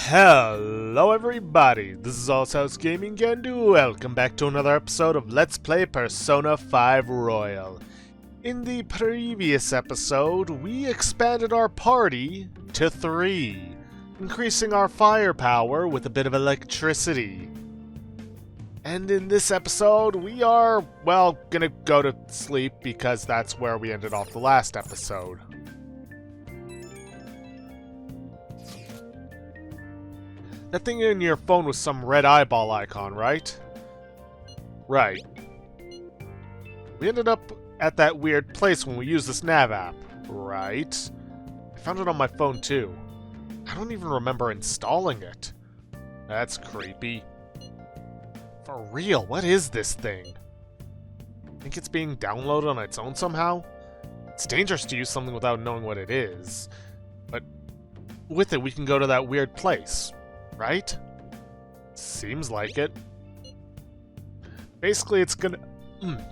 Hello everybody, this is Allshouse Gaming and welcome back to another episode of Let's Play Persona 5 Royal. In the previous episode, we expanded our party to 3, increasing our firepower with a bit of electricity. And in this episode, we are, well, gonna go to sleep because that's where we ended off the last episode. That thing in your phone was some red eyeball icon, right? Right. We ended up at that weird place when we used this nav app, right? I found it on my phone too. I don't even remember installing it. That's creepy. For real, what is this thing? Think it's being downloaded on its own somehow? It's dangerous to use something without knowing what it is. But with it, we can go to that weird place. Right? Seems like it. Basically, it's gonna...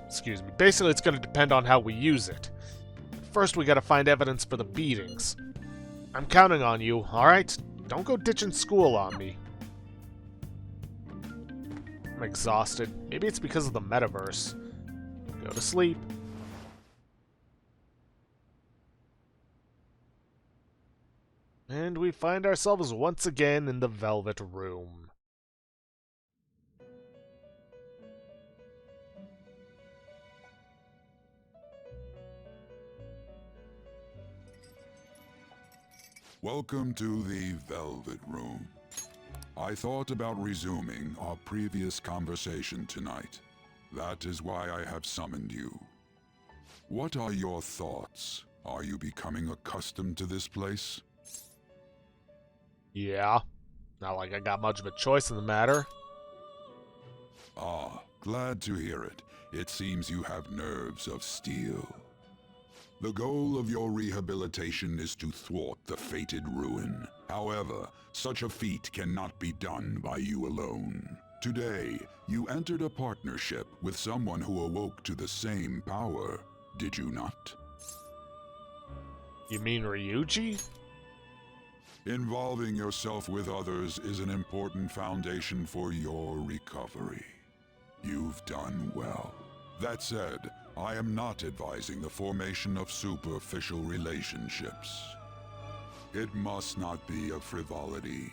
excuse me. Basically, it's gonna depend on how we use it. First, we gotta find evidence for the beatings. I'm counting on you, alright? Don't go ditching school on me. I'm exhausted. Maybe it's because of the metaverse. Go to sleep. And we find ourselves once again in the Velvet Room. Welcome to the Velvet Room. I thought about resuming our previous conversation tonight. That is why I have summoned you. What are your thoughts? Are you becoming accustomed to this place? Yeah. Not like I got much of a choice in the matter. Ah, glad to hear it. It seems you have nerves of steel. The goal of your rehabilitation is to thwart the fated ruin. However, such a feat cannot be done by you alone. Today, you entered a partnership with someone who awoke to the same power, did you not? You mean Ryuji? Involving yourself with others is an important foundation for your recovery. You've done well. That said, I am not advising the formation of superficial relationships. It must not be a frivolity,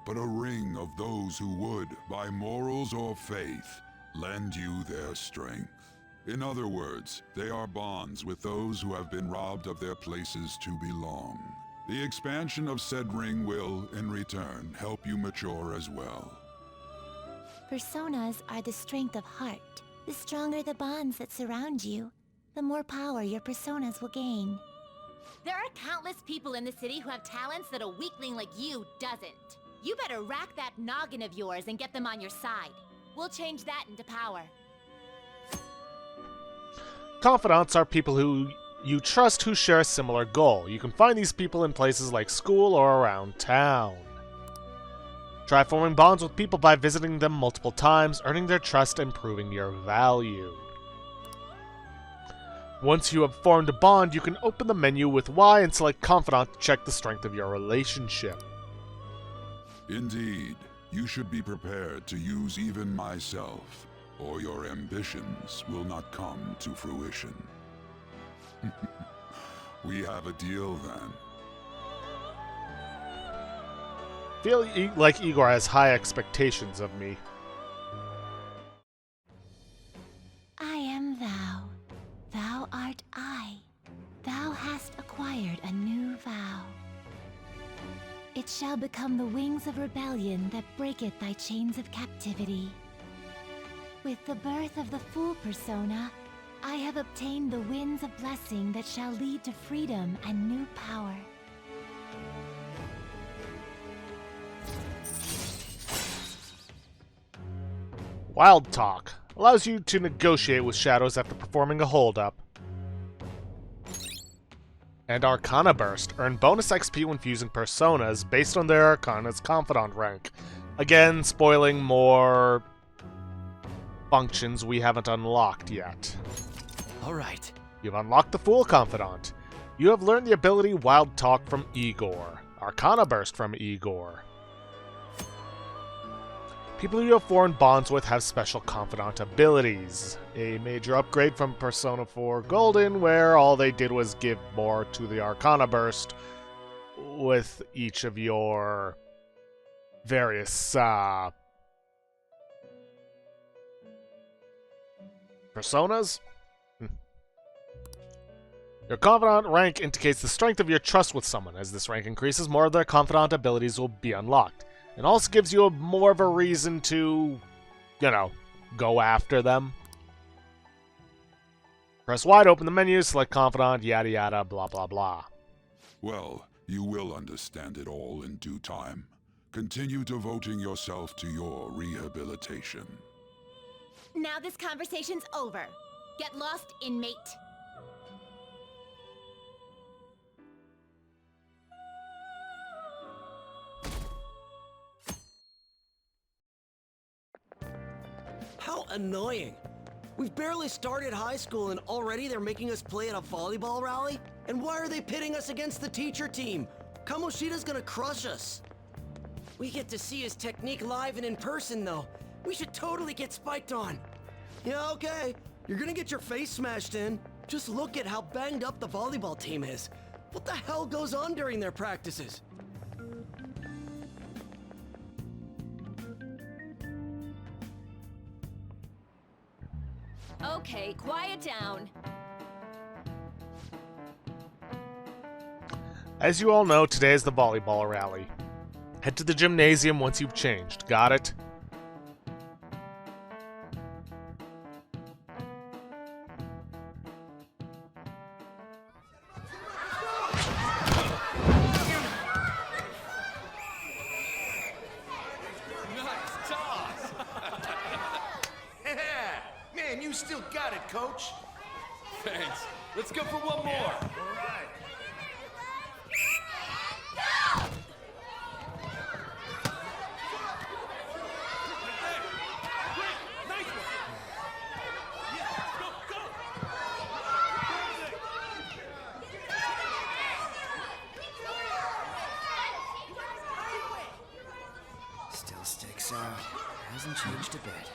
but a ring of those who would, by morals or faith, lend you their strength. In other words, they are bonds with those who have been robbed of their places to belong. The expansion of said ring will, in return, help you mature as well. Personas are the strength of heart. The stronger the bonds that surround you, the more power your personas will gain. There are countless people in the city who have talents that a weakling like you doesn't. You better rack that noggin of yours and get them on your side. We'll change that into power. Confidants are people who you trust who share a similar goal. You can find these people in places like school or around town. Try forming bonds with people by visiting them multiple times, earning their trust and proving your value. Once you have formed a bond, you can open the menu with Y and select Confidant to check the strength of your relationship. Indeed, you should be prepared to use even myself, or your ambitions will not come to fruition. We have a deal then. Feel like Igor has high expectations of me. I am thou. Thou art I. Thou hast acquired a new vow. It shall become the wings of rebellion that breaketh thy chains of captivity. With the birth of the Fool persona, I have obtained the winds of blessing that shall lead to freedom and new power. Wild Talk allows you to negotiate with shadows after performing a holdup. And Arcana Burst earn bonus XP when fusing personas based on their Arcana's Confidant rank. Again, spoiling more functions we haven't unlocked yet. Alright. You've unlocked the Fool Confidant. You have learned the ability Wild Talk from Igor, Arcana Burst from Igor. People you have formed bonds with have special confidant abilities. A major upgrade from Persona 4 Golden, where all they did was give more to the Arcana Burst with each of your various personas? Your confidant rank indicates the strength of your trust with someone. As this rank increases, more of their confidant abilities will be unlocked. It also gives you more of a reason to, go after them. Press Y to open the menu, select confidant, yada yada, blah blah blah. Well, you will understand it all in due time. Continue devoting yourself to your rehabilitation. Now this conversation's over. Get lost, inmate. How annoying. We've barely started high school and already they're making us play at a volleyball rally? And why are they pitting us against the teacher team? Kamoshida's gonna crush us. We get to see his technique live and in person though. We should totally get spiked on. Yeah, okay. You're gonna get your face smashed in. Just look at how banged up the volleyball team is. What the hell goes on during their practices? Okay, quiet down. As you all know, today is the volleyball rally. Head to the gymnasium once you've changed. Got it? Nice toss! Man, you still got it, coach. Thanks. Let's go for one more. Still sticks out. Hasn't changed a bit.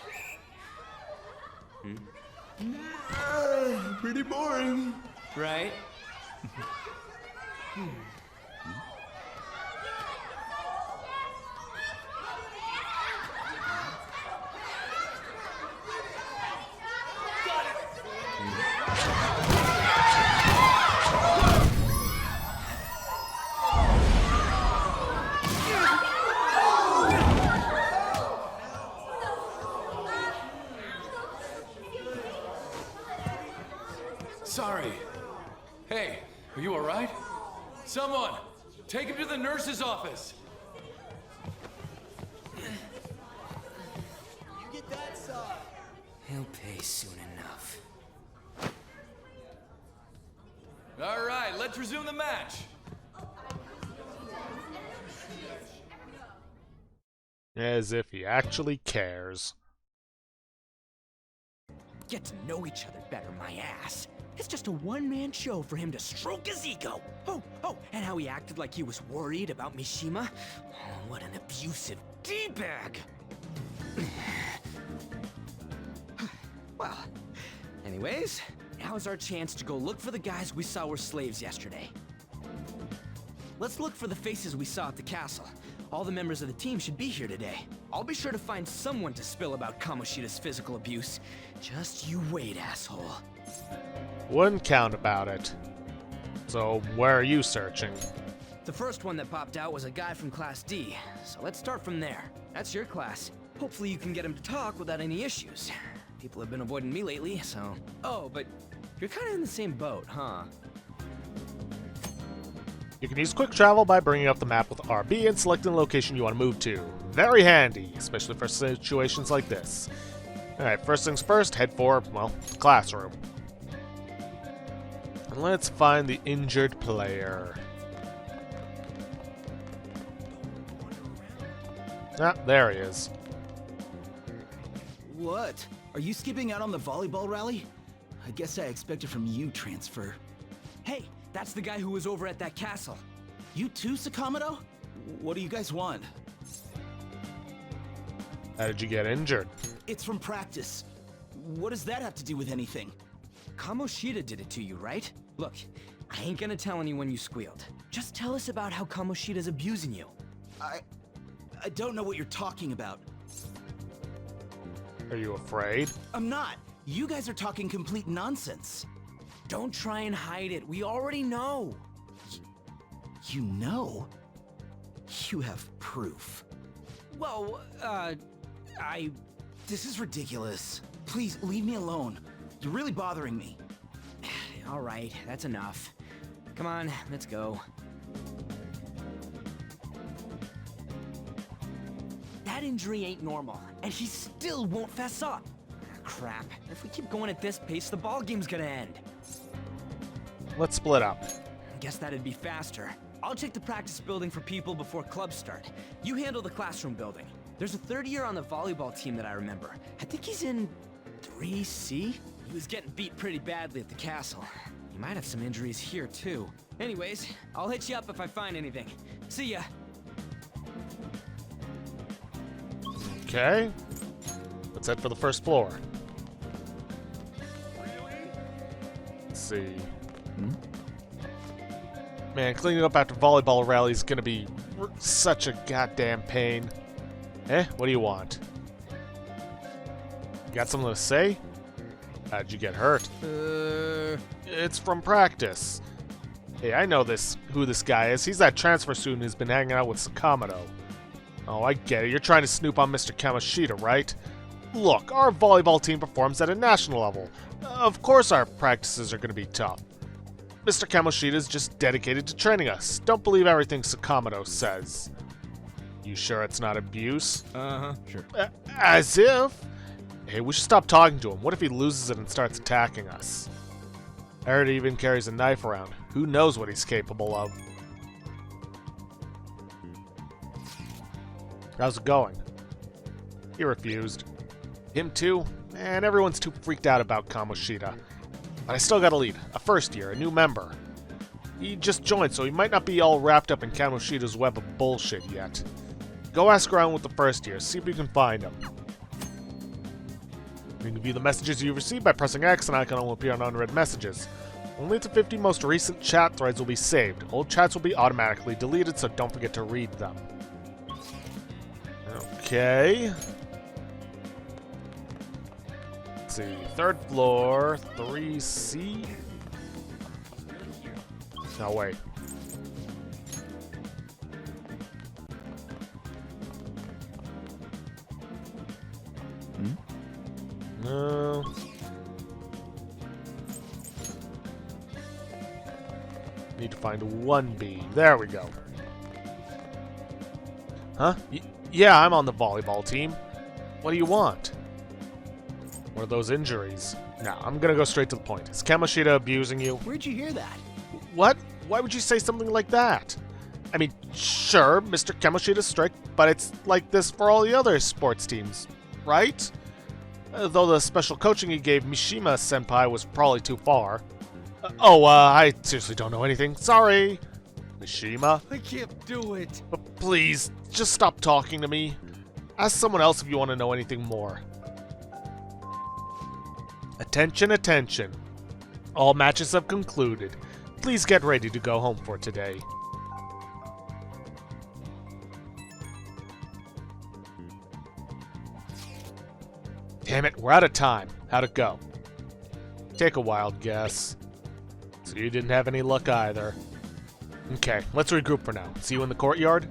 Pretty boring. Right? Sorry. Hey, are you alright? Someone, take him to the nurse's office. He'll pay soon enough. Alright, let's resume the match. As if he actually cares. Get to know each other better, my ass. It's just a one-man show for him to stroke his ego. Oh, and how he acted like he was worried about Mishima. Oh, what an abusive D-bag. Well, anyways, now's our chance to go look for the guys we saw were slaves yesterday. Let's look for the faces we saw at the castle. All the members of the team should be here today. I'll be sure to find someone to spill about Kamoshida's physical abuse. Just you wait, asshole. Wouldn't count about it. So, where are you searching? The first one that popped out was a guy from Class D, so let's start from there. That's your class. Hopefully you can get him to talk without any issues. People have been avoiding me lately, so... Oh, but you're kinda in the same boat, huh? You can use quick travel by bringing up the map with RB and selecting the location you want to move to. Very handy, especially for situations like this. Alright, first things first, head for, well, classroom. And let's find the injured player. Ah, there he is. What? Are you skipping out on the volleyball rally? I guess I expected from you, Transfer. Hey, that's the guy who was over at that castle. You too, Sakamoto? What do you guys want? How did you get injured? It's from practice. What does that have to do with anything? Kamoshida did it to you, right? Look, I ain't gonna tell anyone you squealed. Just tell us about how Kamoshida's abusing you. I don't know what you're talking about. Are you afraid? I'm not. You guys are talking complete nonsense. Don't try and hide it. We already know. You know? You have proof. Well, This is ridiculous. Please, leave me alone. You're really bothering me. all right, that's enough. Come on, let's go. That injury ain't normal, and he still won't fess up. Crap. If we keep going at this pace, the ball game's gonna end. Let's split up. Guess that'd be faster. I'll check the practice building for people before clubs start. You handle the classroom building. There's a third year on the volleyball team that I remember. I think he's in 3C? He was getting beat pretty badly at the castle. He might have some injuries here, too. Anyways, I'll hit you up if I find anything. See ya. Okay. Let's head for the first floor. Let's see. Man, cleaning up after volleyball rally is gonna be such a goddamn pain. Eh? What do you want? You got something to say? How'd you get hurt? It's from practice. Hey, I know who this guy is. He's that transfer student who's been hanging out with Sakamoto. Oh, I get it. You're trying to snoop on Mr. Kamoshida, right? Look, our volleyball team performs at a national level. Of course our practices are going to be tough. Mr. Kamoshida is just dedicated to training us. Don't believe everything Sakamoto says. You sure it's not abuse? Sure. As if? Hey, we should stop talking to him. What if he loses it and starts attacking us? I heard he even carries a knife around. Who knows what he's capable of? How's it going? He refused. Him too? Man, everyone's too freaked out about Kamoshida. But I still got a lead. A first year, a new member. He just joined, so he might not be all wrapped up in Kamoshida's web of bullshit yet. Go ask around with the first year, see if you can find him. You can view the messages you received by pressing X, and icon will appear on unread messages. Only the 50 most recent chat threads will be saved. Old chats will be automatically deleted, so don't forget to read them. Okay. Let's see. Third floor, 3C. No, wait. No. Need to find 1B. There we go. Huh? Yeah, I'm on the volleyball team. What do you want? What are those injuries? No, I'm gonna go straight to the point. Is Kamoshida abusing you? Where'd you hear that? What? Why would you say something like that? I mean, sure, Mr. Kamoshida's strict, but it's like this for all the other sports teams, right? Though the special coaching he gave Mishima-senpai was probably too far. I seriously don't know anything. Sorry. Mishima? I can't do it. But please, just stop talking to me. Ask someone else if you want to know anything more. Attention, attention. All matches have concluded. Please get ready to go home for today. Damn it, we're out of time. How'd it go? Take a wild guess. So you didn't have any luck either. Okay, let's regroup for now. See you in the courtyard?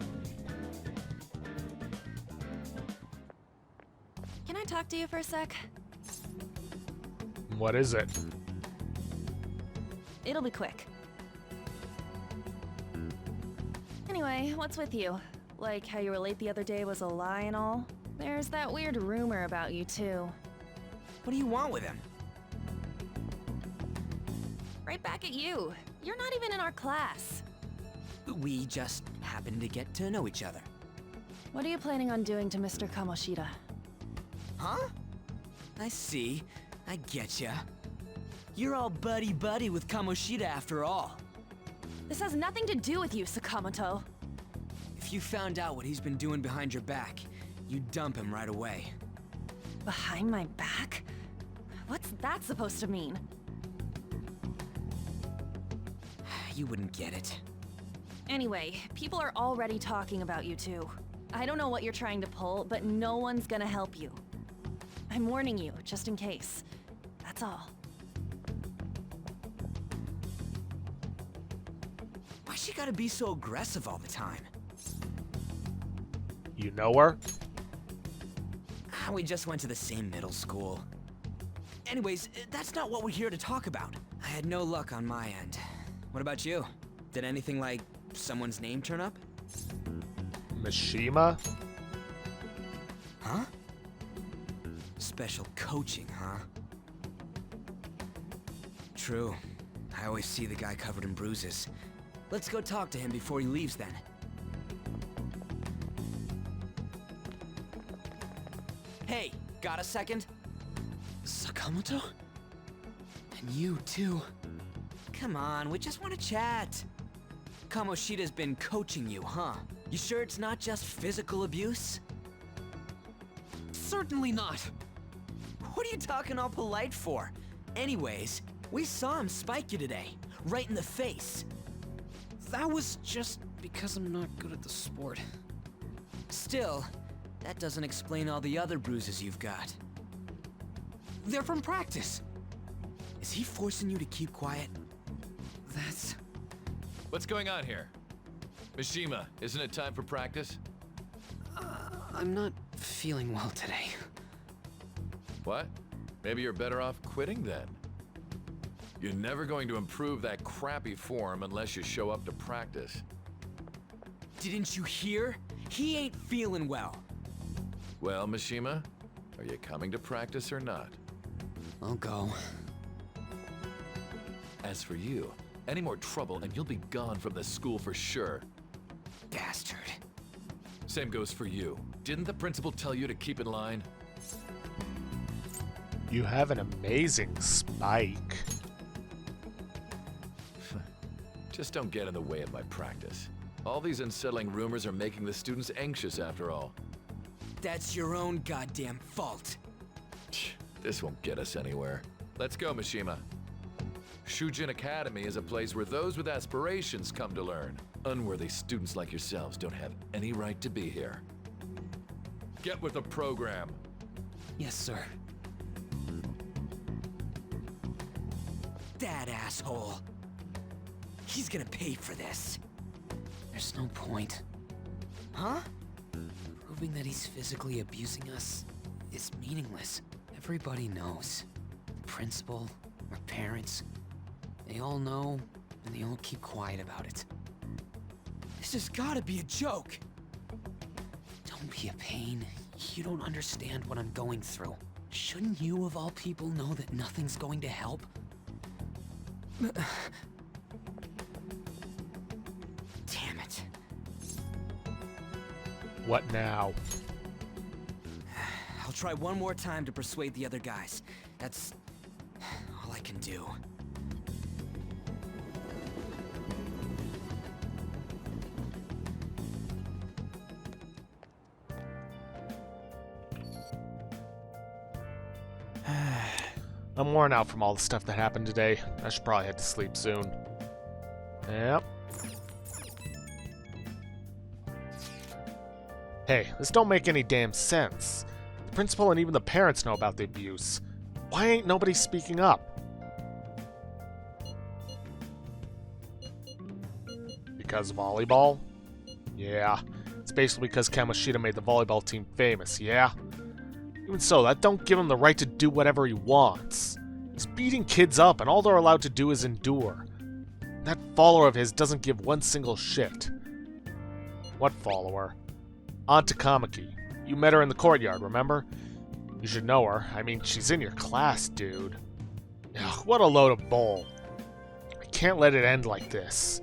Can I talk to you for a sec? What is it? It'll be quick. Anyway, what's with you? Like how you were late the other day was a lie and all? There's that weird rumor about you too. What do you want with him? Right back at you. You're not even in our class. We just happen to get to know each other. What are you planning on doing to Mr. Kamoshida? Huh? I see. I getcha. You're all buddy-buddy with Kamoshida after all. This has nothing to do with you, Sakamoto. If you found out what he's been doing behind your back, you dump him right away. Behind my back? What's that supposed to mean? You wouldn't get it. Anyway, people are already talking about you two. I don't know what you're trying to pull, but no one's gonna help you. I'm warning you, just in case. That's all. Why she gotta be so aggressive all the time? You know her? We just went to the same middle school. Anyways, that's not what we're here to talk about. I had no luck on my end. What about you? Did anything like someone's name turn up? Mishima? Huh? Special coaching, huh? True. I always see the guy covered in bruises. Let's go talk to him before he leaves then. Hey, got a second? Sakamoto? And you too. Come on, we just want to chat. Kamoshida's been coaching you, huh? You sure it's not just physical abuse? Certainly not. What are you talking all polite for? Anyways, we saw him spike you today, right in the face. That was just because I'm not good at the sport. Still, that doesn't explain all the other bruises you've got. They're from practice. Is he forcing you to keep quiet? That's... What's going on here? Mishima, isn't it time for practice? I'm not feeling well today. What? Maybe you're better off quitting then. You're never going to improve that crappy form unless you show up to practice. Didn't you hear? He ain't feeling well. Well, Mishima, are you coming to practice or not? I'll go. As for you, any more trouble and you'll be gone from the school for sure. Bastard. Same goes for you. Didn't the principal tell you to keep in line? You have an amazing spike. Just don't get in the way of my practice. All these unsettling rumors are making the students anxious after all. That's your own goddamn fault. This won't get us anywhere. Let's go, Mishima. Shujin Academy is a place where those with aspirations come to learn. Unworthy students like yourselves don't have any right to be here. Get with the program. Yes, sir. That asshole. He's gonna pay for this. There's no point. Huh? Proving that he's physically abusing us is meaningless. Everybody knows. The principal, our parents, they all know, and they all keep quiet about it. This has gotta be a joke. Don't be a pain. You don't understand what I'm going through. Shouldn't you, of all people, know that nothing's going to help? Damn it. What now? I'll try one more time to persuade the other guys. That's all I can do. I'm worn out from all the stuff that happened today. I should probably head to sleep soon. Yep. Hey, this don't make any damn sense. The principal and even the parents know about the abuse. Why ain't nobody speaking up? Because volleyball? Yeah. It's basically because Kamoshida made the volleyball team famous, yeah? Even so, that don't give him the right to do whatever he wants. He's beating kids up, and all they're allowed to do is endure. That follower of his doesn't give one single shit. What follower? Aunt Takamaki. You met her in the courtyard, remember? You should know her. I mean, she's in your class, dude. Ugh, what a load of bull. I can't let it end like this.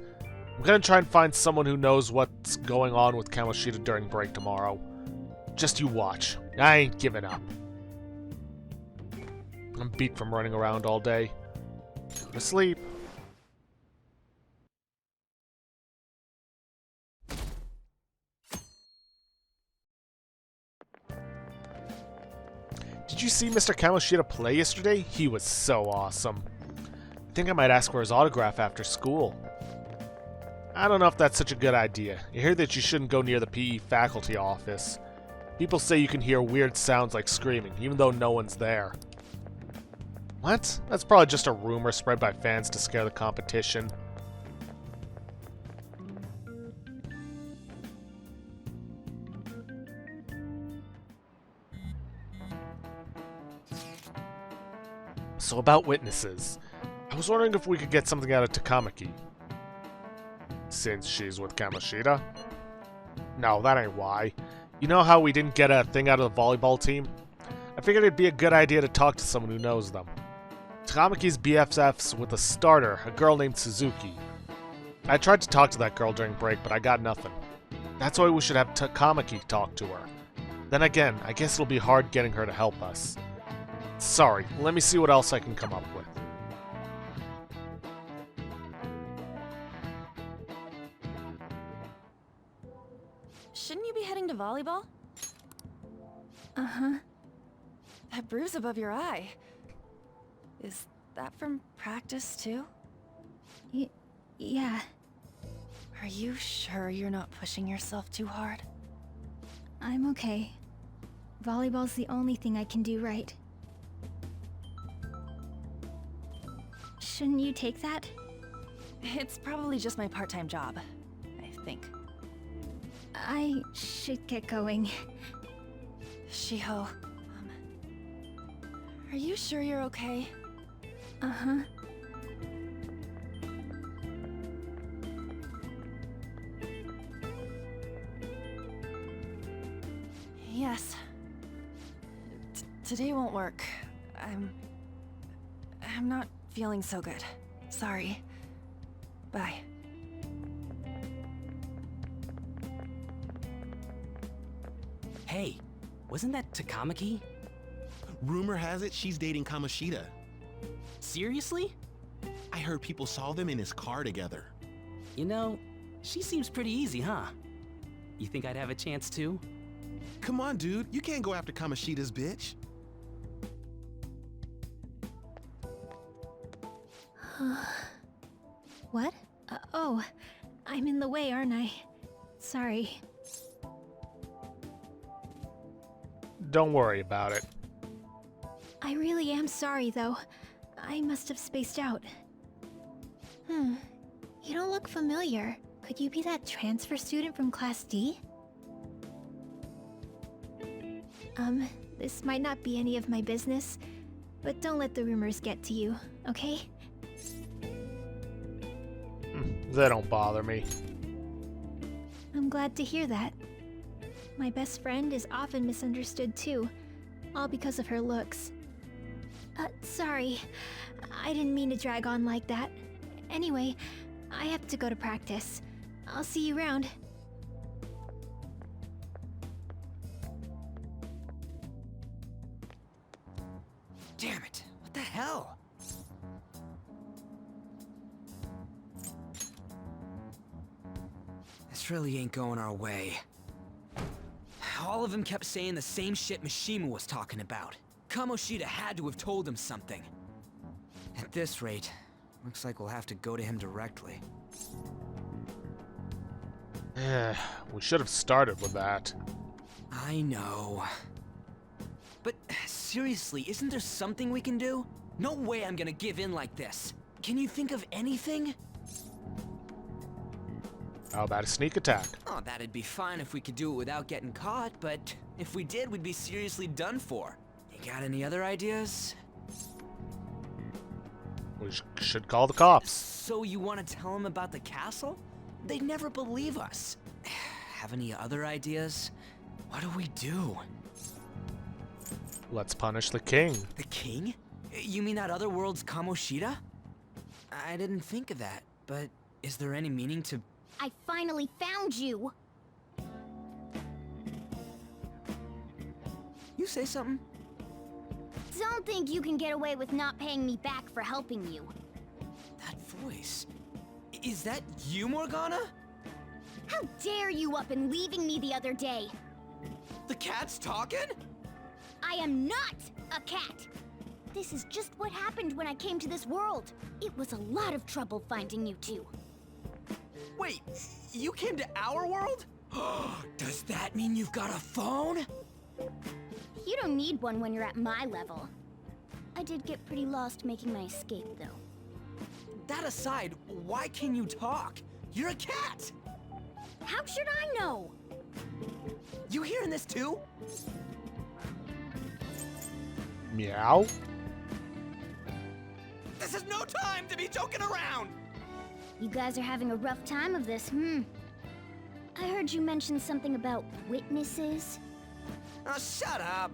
I'm gonna try and find someone who knows what's going on with Kamoshida during break tomorrow. Just you watch. I ain't giving up. I'm beat from running around all day. Go to sleep. Did you see Mr. Kamoshida play yesterday? He was so awesome. I think I might ask for his autograph after school. I don't know if that's such a good idea. I hear that you shouldn't go near the PE faculty office. People say you can hear weird sounds like screaming, even though no one's there. What? That's probably just a rumor spread by fans to scare the competition. So about witnesses. I was wondering if we could get something out of Takamaki. Since she's with Kamoshida? No, that ain't why. You know how we didn't get a thing out of the volleyball team? I figured it'd be a good idea to talk to someone who knows them. Takamaki's BFFs with a starter, a girl named Suzuki. I tried to talk to that girl during break, but I got nothing. That's why we should have Takamaki talk to her. Then again, I guess it'll be hard getting her to help us. Sorry, let me see what else I can come up with. Shouldn't you be heading to volleyball? Uh-huh. That bruise above your eye. Is that from practice too? Yeah. Are you sure you're not pushing yourself too hard? I'm okay. Volleyball's the only thing I can do right. Shouldn't you take that? It's probably just my part-time job, I think. I should get going. Shiho, are you sure you're okay? Uh-huh. Yes. Today won't work. I'm not feeling so good. Sorry. Bye. Hey, wasn't that Takamaki? Rumor has it she's dating Kamoshida. Seriously? I heard people saw them in his car together. You know, she seems pretty easy, huh? You think I'd have a chance too? Come on, dude. You can't go after Kamoshida's bitch. What? Oh, I'm in the way, aren't I? Sorry. Don't worry about it. I really am sorry, though. I must have spaced out. You don't look familiar. Could you be that transfer student from Class D? This might not be any of my business, but don't let the rumors get to you, okay? They don't bother me. I'm glad to hear that. My best friend is often misunderstood too, all because of her looks. Sorry. I didn't mean to drag on like that. Anyway, I have to go to practice. I'll see you around. Damn it, what the hell? This really ain't going our way. All of them kept saying the same shit Mishima was talking about. Kamoshida had to have told him something. At this rate, looks like we'll have to go to him directly. We should have started with that. I know. But seriously, isn't there something we can do? No way I'm gonna give in like this. Can you think of anything? How about a sneak attack? Oh, that'd be fine if we could do it without getting caught, but if we did, we'd be seriously done for. You got any other ideas? We should call the cops. So you want to tell them about the castle? They'd never believe us. Have any other ideas? What do we do? Let's punish the king. The king? You mean that other world's Kamoshida? I didn't think of that, but is there any meaning to... I finally found you! You say something? Don't think you can get away with not paying me back for helping you. That voice... Is that you, Morgana? How dare you up and leaving me the other day? The cat's talking? I am not A cat. This is just what happened when I came to this world. It was a lot of trouble finding you two. Wait, you came to our world? Does that mean you've got a phone? You don't need one when you're at my level. I did get pretty lost making my escape, though. That aside, why can you talk? You're a cat! How should I know? You hearing this too? Meow? This is no time to be joking around! You guys are having a rough time of this, I heard you mention something about witnesses. Oh, shut up!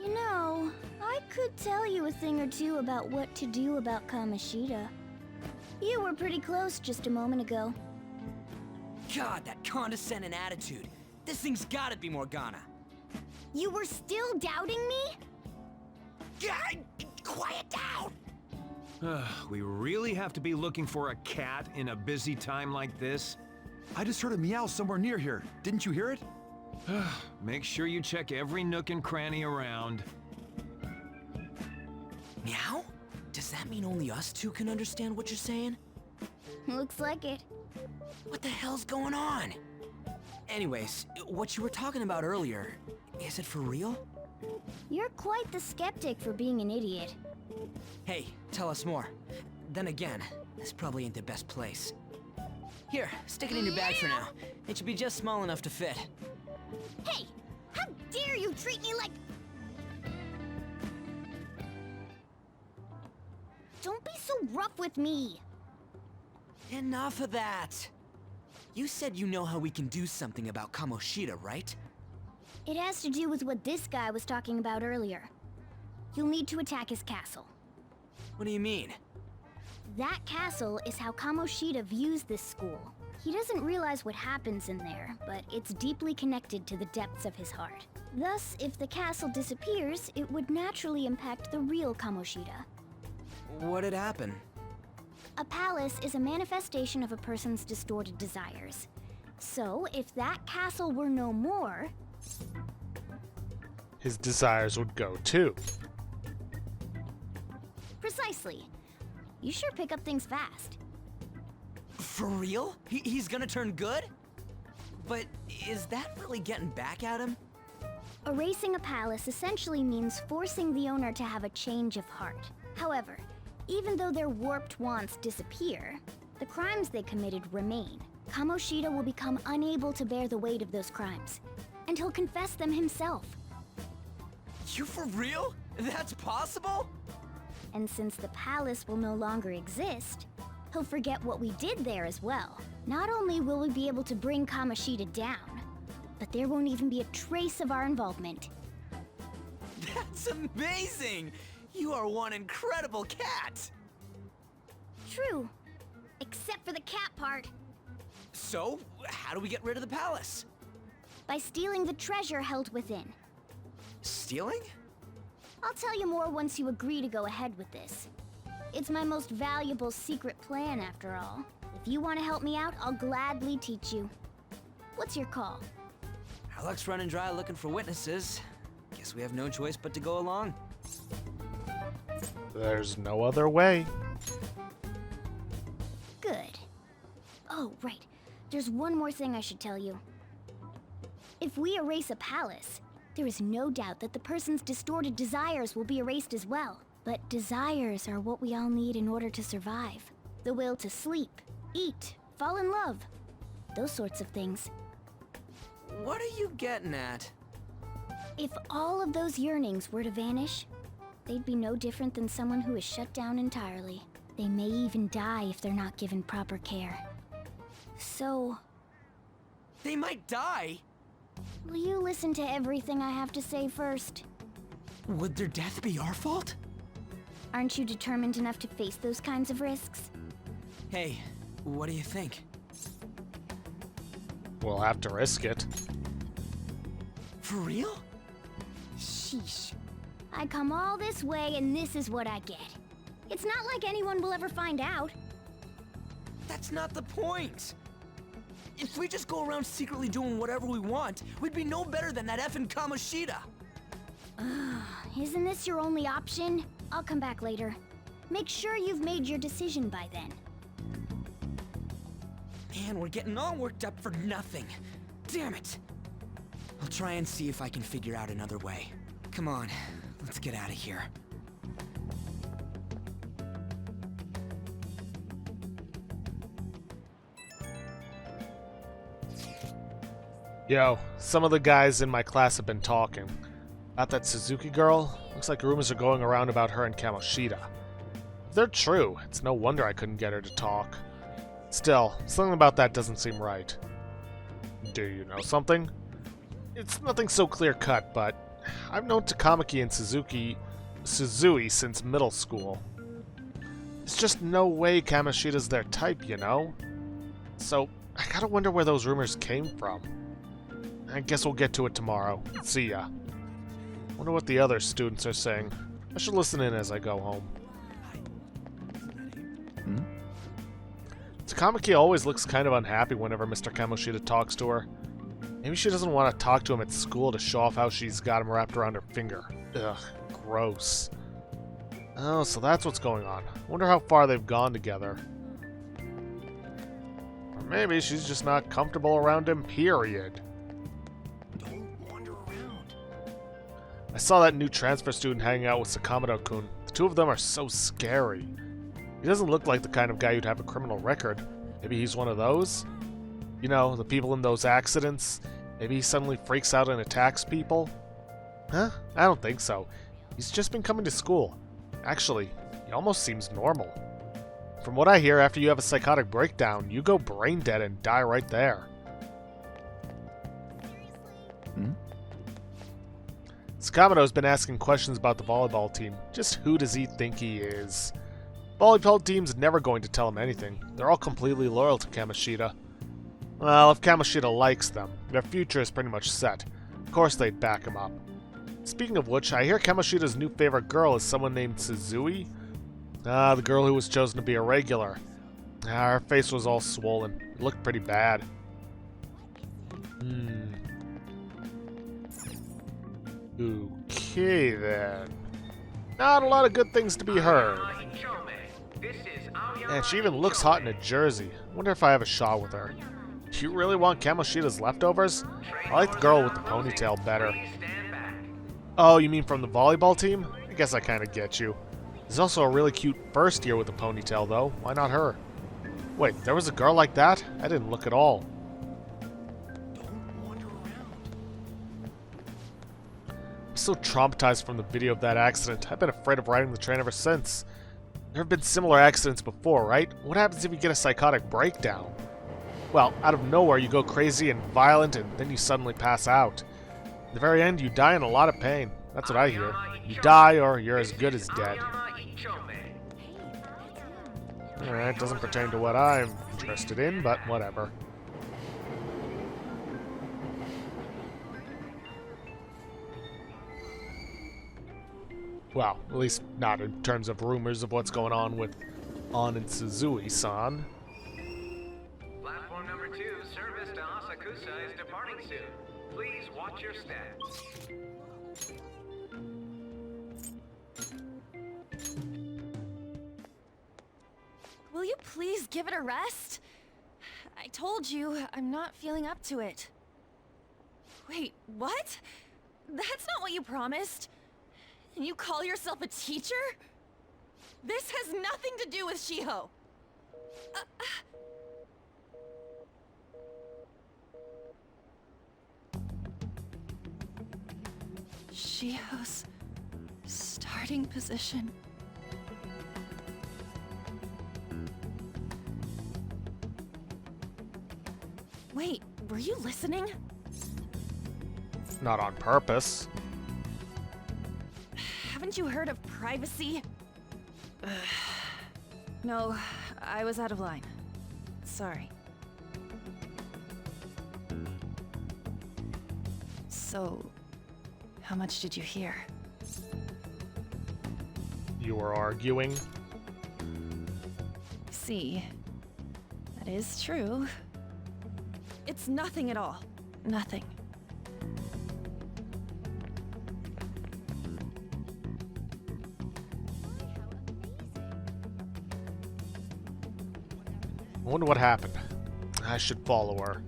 You know, I could tell you a thing or two about what to do about Kamoshida. You were pretty close just a moment ago. God, that condescending attitude. This thing's gotta be Morgana. You were still doubting me? God, quiet down! We really have to be looking for a cat in a busy time like this? I just heard a meow somewhere near here. Didn't you hear it? Make sure you check every nook and cranny around. Meow? Does that mean only us two can understand what you're saying? Looks like it. What the hell's going on? Anyways, what you were talking about earlier, is it for real? You're quite the skeptic for being an idiot. Hey, tell us more. Then again, this probably ain't the best place. Here, stick it in your bag for now. It should be just small enough to fit. Hey! How dare you treat me like... Don't be so rough with me! Enough of that! You said you know how we can do something about Kamoshida, right? It has to do with what this guy was talking about earlier. You'll need to attack his castle. What do you mean? That castle is how Kamoshida views this school. He doesn't realize what happens in there, but it's deeply connected to the depths of his heart. Thus, if the castle disappears, it would naturally impact the real Kamoshida. What'd happen? A palace is a manifestation of a person's distorted desires. So, if that castle were no more... His desires would go too. Precisely. You sure pick up things fast. For real? He's gonna turn good? But is that really getting back at him? Erasing a palace essentially means forcing the owner to have a change of heart. However, even though their warped wants disappear, the crimes they committed remain. Kamoshida will become unable to bear the weight of those crimes, and he'll confess them himself. You for real? That's possible? And since the palace will no longer exist, he'll forget what we did there as well. Not only will we be able to bring Kamoshida down, but there won't even be a trace of our involvement. That's amazing! You are one incredible cat! True. Except for the cat part. So, how do we get rid of the palace? By stealing the treasure held within. Stealing? I'll tell you more once you agree to go ahead with this. It's my most valuable secret plan, after all. If you want to help me out, I'll gladly teach you. What's your call? Our luck's running dry looking for witnesses. Guess we have no choice but to go along. There's no other way. Good. Oh, right. There's one more thing I should tell you. If we erase a palace, there is no doubt that the person's distorted desires will be erased as well. But desires are what we all need in order to survive. The will to sleep, eat, fall in love. Those sorts of things. What are you getting at? If all of those yearnings were to vanish, they'd be no different than someone who is shut down entirely. They may even die if they're not given proper care. So... They might die? Will you listen to everything I have to say first? Would their death be our fault? Aren't you determined enough to face those kinds of risks? Hey, what do you think? We'll have to risk it. For real? Sheesh. I come all this way and this is what I get. It's not like anyone will ever find out. That's not the point. If we just go around secretly doing whatever we want, we'd be no better than that effing Kamoshida. Isn't this your only option? I'll come back later. Make sure you've made your decision by then. Man, we're getting all worked up for nothing. Damn it! I'll try and see if I can figure out another way. Come on, let's get out of here. Yo, some of the guys in my class have been talking. About that Suzuki girl, looks like rumors are going around about her and Kamoshida. If they're true, it's no wonder I couldn't get her to talk. Still, something about that doesn't seem right. Do you know something? It's nothing so clear-cut, but I've known Takamaki and Suzui since middle school. There's just no way Kamoshida's their type, you know? So, I gotta wonder where those rumors came from. I guess we'll get to it tomorrow. See ya. Wonder what the other students are saying. I should listen in as I go home. Takamaki always looks kind of unhappy whenever Mr. Kamoshida talks to her. Maybe she doesn't want to talk to him at school to show off how she's got him wrapped around her finger. Ugh, gross. Oh, so that's what's going on. Wonder how far they've gone together. Or maybe she's just not comfortable around him, period. I saw that new transfer student hanging out with Sakamoto-kun. The two of them are so scary. He doesn't look like the kind of guy you'd have a criminal record. Maybe he's one of those? You know, the people in those accidents? Maybe he suddenly freaks out and attacks people? Huh? I don't think so. He's just been coming to school. Actually, he almost seems normal. From what I hear, after you have a psychotic breakdown, you go brain dead and die right there. Sakamoto's been asking questions about the volleyball team. Just who does he think he is? Volleyball team's never going to tell him anything. They're all completely loyal to Kamoshida. Well, if Kamoshida likes them, their future is pretty much set. Of course they'd back him up. Speaking of which, I hear Kamoshida's new favorite girl is someone named Suzui? The girl who was chosen to be a regular. Her face was all swollen. It looked pretty bad. Okay, then. Not a lot of good things to be heard. And she even looks hot in a jersey. Wonder if I have a shot with her. Do you really want Kamoshida's leftovers? I like the girl with the ponytail better. Oh, you mean from the volleyball team? I guess I kinda get you. There's also a really cute first year with a ponytail, though. Why not her? Wait, there was a girl like that? I didn't look at all. I'm so traumatized from the video of that accident. I've been afraid of riding the train ever since. There have been similar accidents before, right? What happens if you get a psychotic breakdown? Well, out of nowhere you go crazy and violent and then you suddenly pass out. At the very end, you die in a lot of pain. That's what I hear. You die or you're as good as dead. Alright, doesn't pertain to what I'm interested in, but whatever. Well, at least not in terms of rumors of what's going on with An and Suzui-san. Platform number 2, service to Asakusa is departing soon. Please watch your steps. Will you please give it a rest? I told you, I'm not feeling up to it. Wait, what? That's not what you promised. And you call yourself a teacher? This has nothing to do with Shiho. Shiho's starting position. Wait, were you listening? Not on purpose. Haven't you heard of privacy? No, I was out of line. Sorry. So, how much did you hear? You were arguing? See, that is true. It's nothing at all. Nothing. I wonder what happened. I should follow her.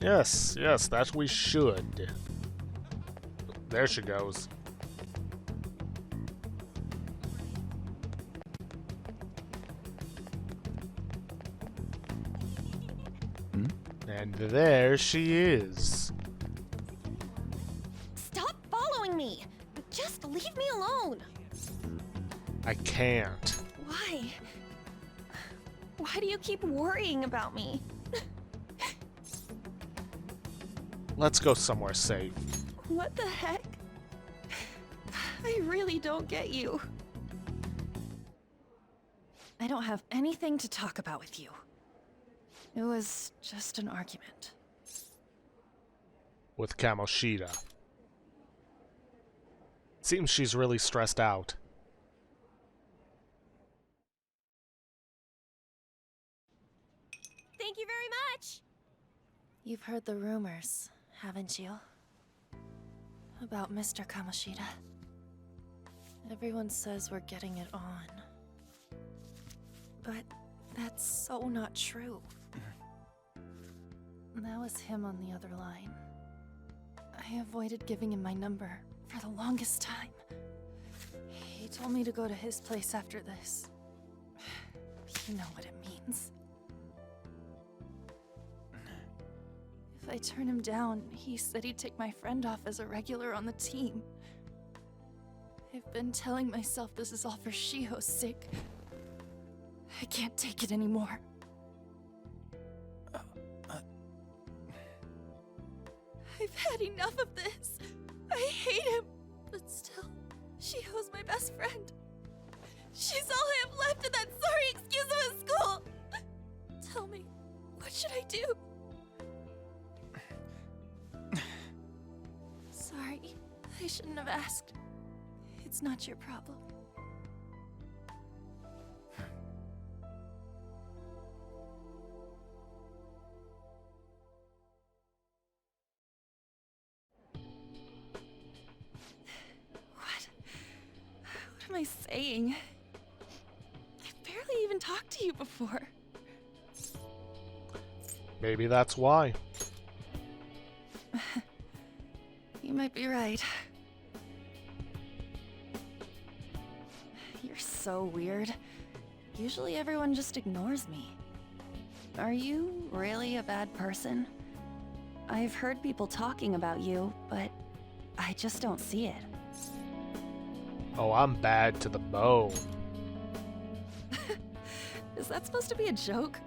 Yes, yes, that we should. There she goes. And there she is. Stop following me! Just leave me alone! I can't. Why? Why do you keep worrying about me? Let's go somewhere safe. What the heck? I really don't get you. I don't have anything to talk about with you. It was just an argument. With Kamoshida. Seems she's really stressed out. Thank you very much! You've heard the rumors, haven't you? About Mr. Kamoshida. Everyone says we're getting it on. But that's so not true. That was him on the other line. I avoided giving him my number for the longest time. He told me to go to his place after this. You know what it means. If I turn him down, he said he'd take my friend off as a regular on the team. I've been telling myself this is all for Shiho's sake. I can't take it anymore. I've had enough of this. I hate him. But still, Shiho's my best friend. She's all I have left in that sorry excuse of a school. Tell me, what should I do? Sorry, I shouldn't have asked. It's not your problem. What am I saying? I've barely even talked to you before. Maybe that's why. You might be right. You're so weird. Usually everyone just ignores me. Are you really a bad person? I've heard people talking about you, but I just don't see it. Oh, I'm bad to the bone. Is that supposed to be a joke?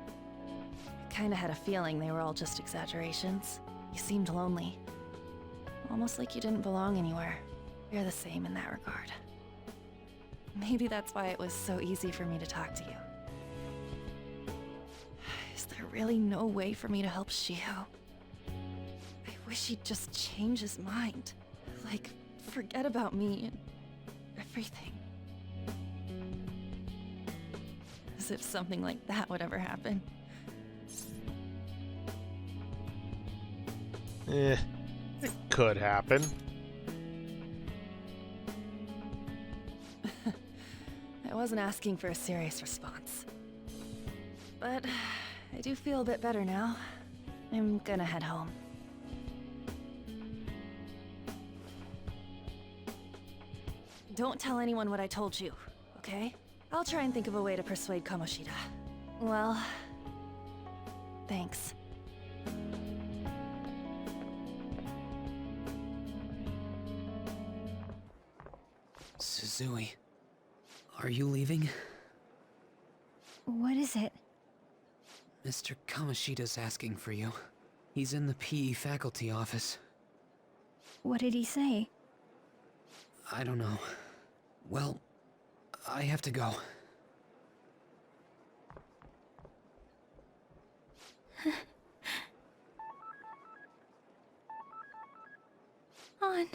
I kinda had a feeling they were all just exaggerations. You seemed lonely. Almost like you didn't belong anywhere. You're the same in that regard. Maybe that's why it was so easy for me to talk to you. Is there really no way for me to help Shiho? I wish he'd just change his mind. Like, forget about me and everything. As if something like that would ever happen. It could happen. I wasn't asking for a serious response. But I do feel a bit better now. I'm gonna head home. Don't tell anyone what I told you, okay? I'll try and think of a way to persuade Kamoshida. Well, thanks. Suzui, are you leaving? What is it? Mr. Kamoshida's asking for you. He's in the PE faculty office. What did he say? I don't know. Well, I have to go. On.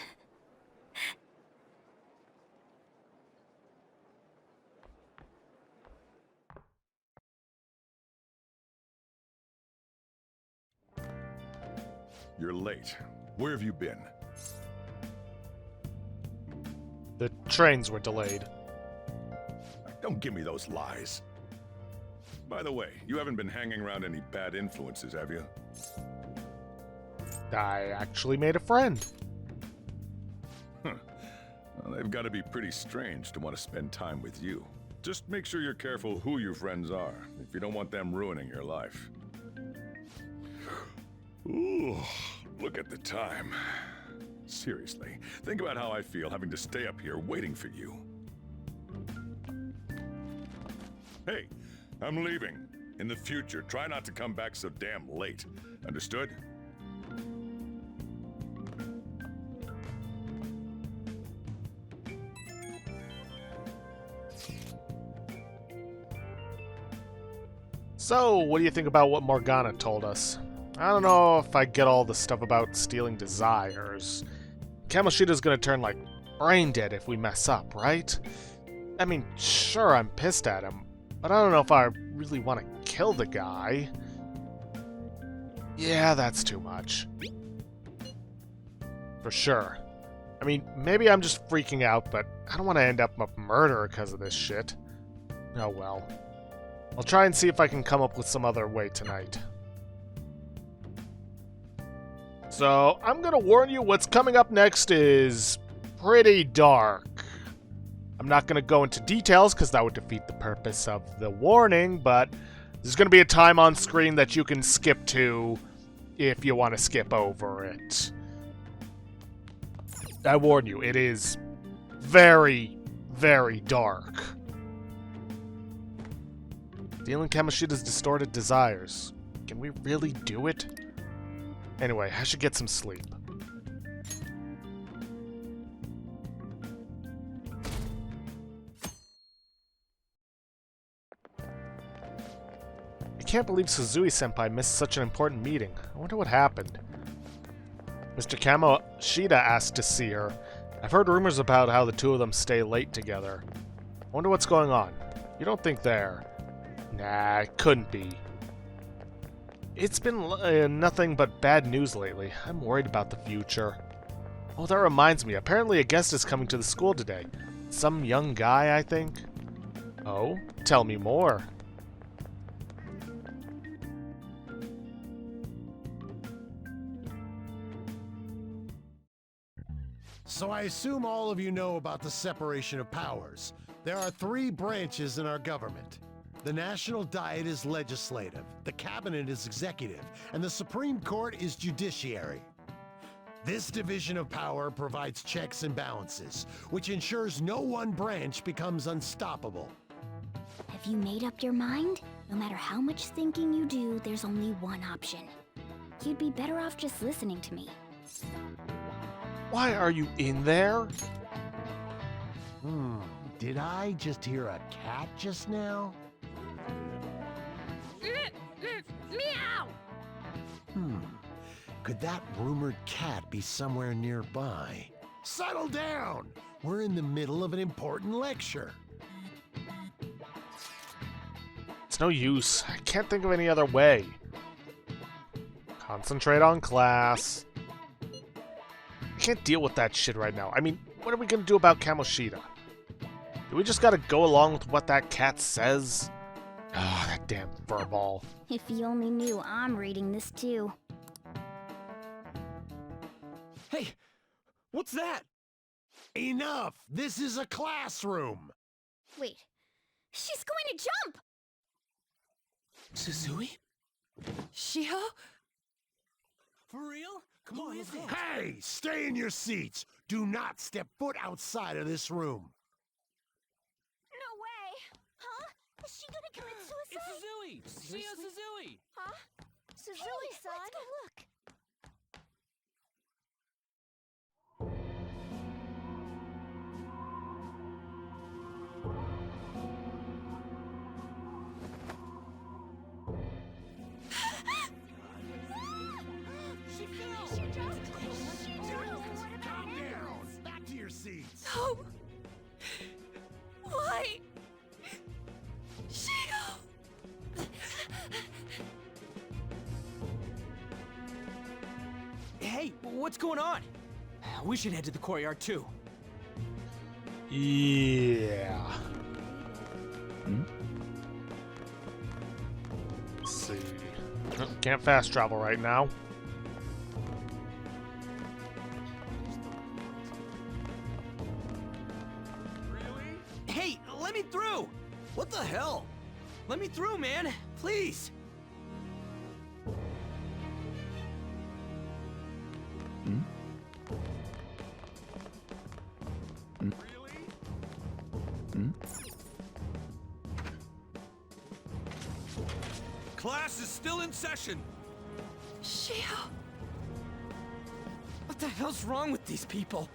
You're late. Where have you been? The trains were delayed. Don't give me those lies. By the way, you haven't been hanging around any bad influences, have you? I actually made a friend. Huh. Well, they've got to be pretty strange to want to spend time with you. Just make sure you're careful who your friends are, if you don't want them ruining your life. Ooh, look at the time. Seriously, think about how I feel having to stay up here waiting for you. Hey, I'm leaving. In the future, try not to come back so damn late. Understood? So, what do you think about what Morgana told us? I don't know if I get all the stuff about stealing desires. Kamoshida's gonna turn, like, brain dead if we mess up, right? I mean, sure, I'm pissed at him, but I don't know if I really want to kill the guy. Yeah, that's too much. For sure. I mean, maybe I'm just freaking out, but I don't want to end up a murderer because of this shit. Oh well. I'll try and see if I can come up with some other way tonight. So, I'm gonna warn you, what's coming up next is pretty dark. I'm not gonna go into details because that would defeat the purpose of the warning, but there's gonna be a time on screen that you can skip to if you want to skip over it. I warn you, it is very, very dark. Stealing Kamoshida's distorted desires. Can we really do it? Anyway, I should get some sleep. I can't believe Suzui-senpai missed such an important meeting. I wonder what happened. Mr. Kamoshida asked to see her. I've heard rumors about how the two of them stay late together. I wonder what's going on. You don't think they're... Nah, it couldn't be. It's been nothing but bad news lately. I'm worried about the future. Oh, that reminds me. Apparently a guest is coming to the school today. Some young guy, I think. Oh? Tell me more. So I assume all of you know about the separation of powers. There are 3 branches in our government. The National Diet is legislative, the Cabinet is executive, and the Supreme Court is judiciary. This division of power provides checks and balances, which ensures no one branch becomes unstoppable. Have you made up your mind? No matter how much thinking you do, there's only one option. You'd be better off just listening to me. Why are you in there? Did I just hear a cat just now? Meow! Could that rumored cat be somewhere nearby? Settle down! We're in the middle of an important lecture. It's no use. I can't think of any other way. Concentrate on class. I can't deal with that shit right now. I mean, what are we gonna do about Kamoshida? Do we just gotta go along with what that cat says? Ah, that damn furball. If you only knew I'm reading this too. Hey, what's that? Enough! This is a classroom! Wait, she's going to jump! Suzui? Shiho? For real? Come on, let's go. Hey! Stay in your seats! Do not step foot outside of this room! No way! Huh? Is she gonna commit suicide? It's Suzui! Shio Suzui! Huh? Suzui-san? Let's go look. She fell! She just... Calm down! Back to your seats! No! Why? Shio! Hey, what's going on? We should head to the courtyard too. Yeah. Let's see. Nope, can't fast travel right now. Hey, let me through! What the hell? Let me through, man! Please! Class is still in session. Shio! What the hell's wrong with these people?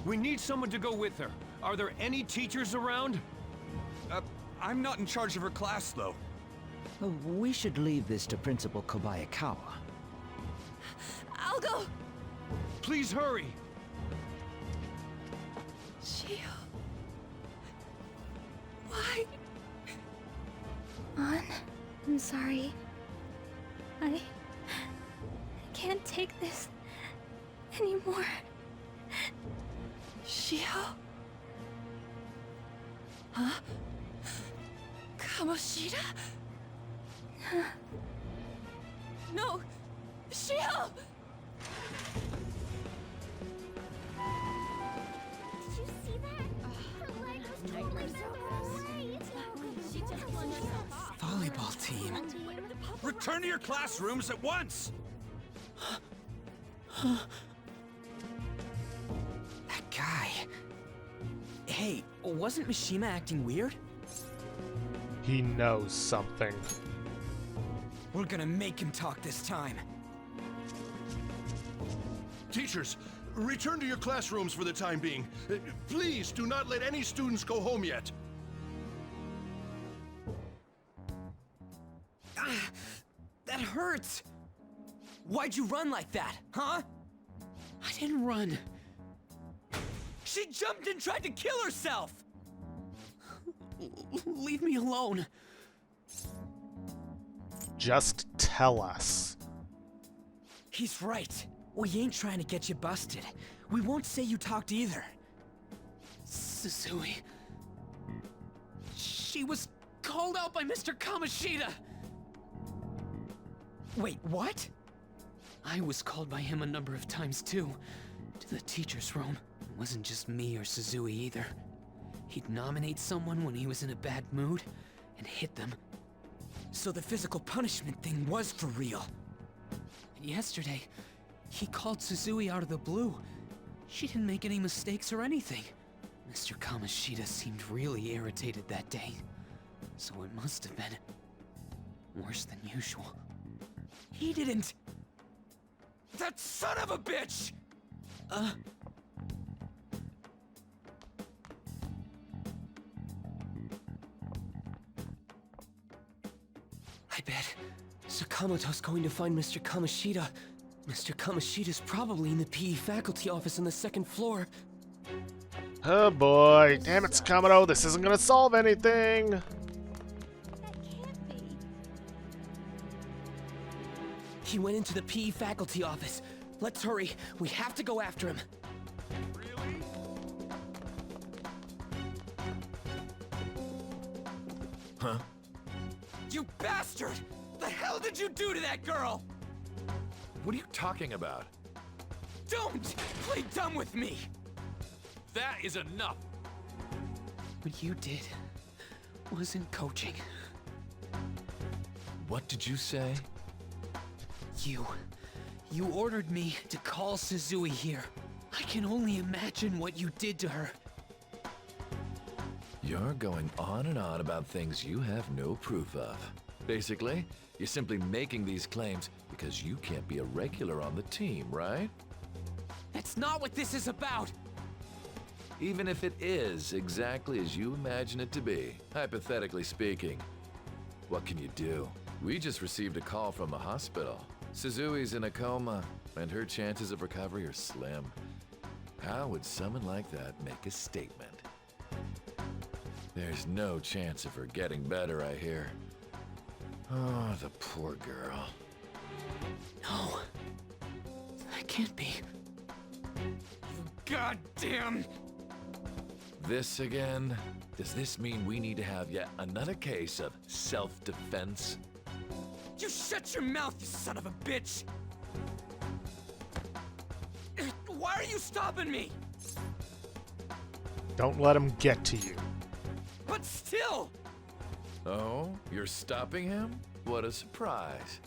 We need someone to go with her. Are there any teachers around? I'm not in charge of her class, though. We should leave this to Principal Kobayakawa. I'll go! Please hurry! Shio... Why? An, I'm sorry. I can't take this anymore. Shio? Huh? Kamoshida? No! Shio! Did you see that? Her leg was totally Volleyball team. Return to your classrooms at once! That guy... Hey, wasn't Mishima acting weird? He knows something. We're gonna make him talk this time. Teachers, return to your classrooms for the time being. Please do not let any students go home yet. That hurts! Why'd you run like that, huh? I didn't run. She jumped and tried to kill herself! Leave me alone. Just tell us. He's right. We ain't trying to get you busted. We won't say you talked either. Suzui... She was called out by Mr. Kamoshida! Wait, what? I was called by him a number of times too. To the teacher's room. It wasn't just me or Suzui either. He'd nominate someone when he was in a bad mood, and hit them. So the physical punishment thing was for real. And yesterday, he called Suzui out of the blue. She didn't make any mistakes or anything. Mr. Kamoshida seemed really irritated that day. So it must have been worse than usual. He didn't... That son of a bitch! I bet Sakamoto's going to find Mr. Kamoshida. Mr. Kamoshida's probably in the PE faculty office on the second floor. Oh boy. Damn it, Sakamoto. This isn't gonna solve anything. He went into the PE faculty office. Let's hurry. We have to go after him. Huh? You bastard! The hell did you do to that girl? What are you talking about? Don't play dumb with me! That is enough! What you did wasn't coaching. What did you say? You ordered me to call Suzui here. I can only imagine what you did to her. You're going on and on about things you have no proof of. Basically, you're simply making these claims because you can't be a regular on the team, right? That's not what this is about! Even if it is exactly as you imagine it to be, hypothetically speaking, what can you do? We just received a call from the hospital. Suzui's in a coma, and her chances of recovery are slim. How would someone like that make a statement? There's no chance of her getting better, I hear. Oh, the poor girl. No. That can't be. You goddamn... This again? Does this mean we need to have yet another case of self-defense? You shut your mouth, you son of a bitch! Why are you stopping me? Don't let him get to you. But still! Oh, you're stopping him? What a surprise.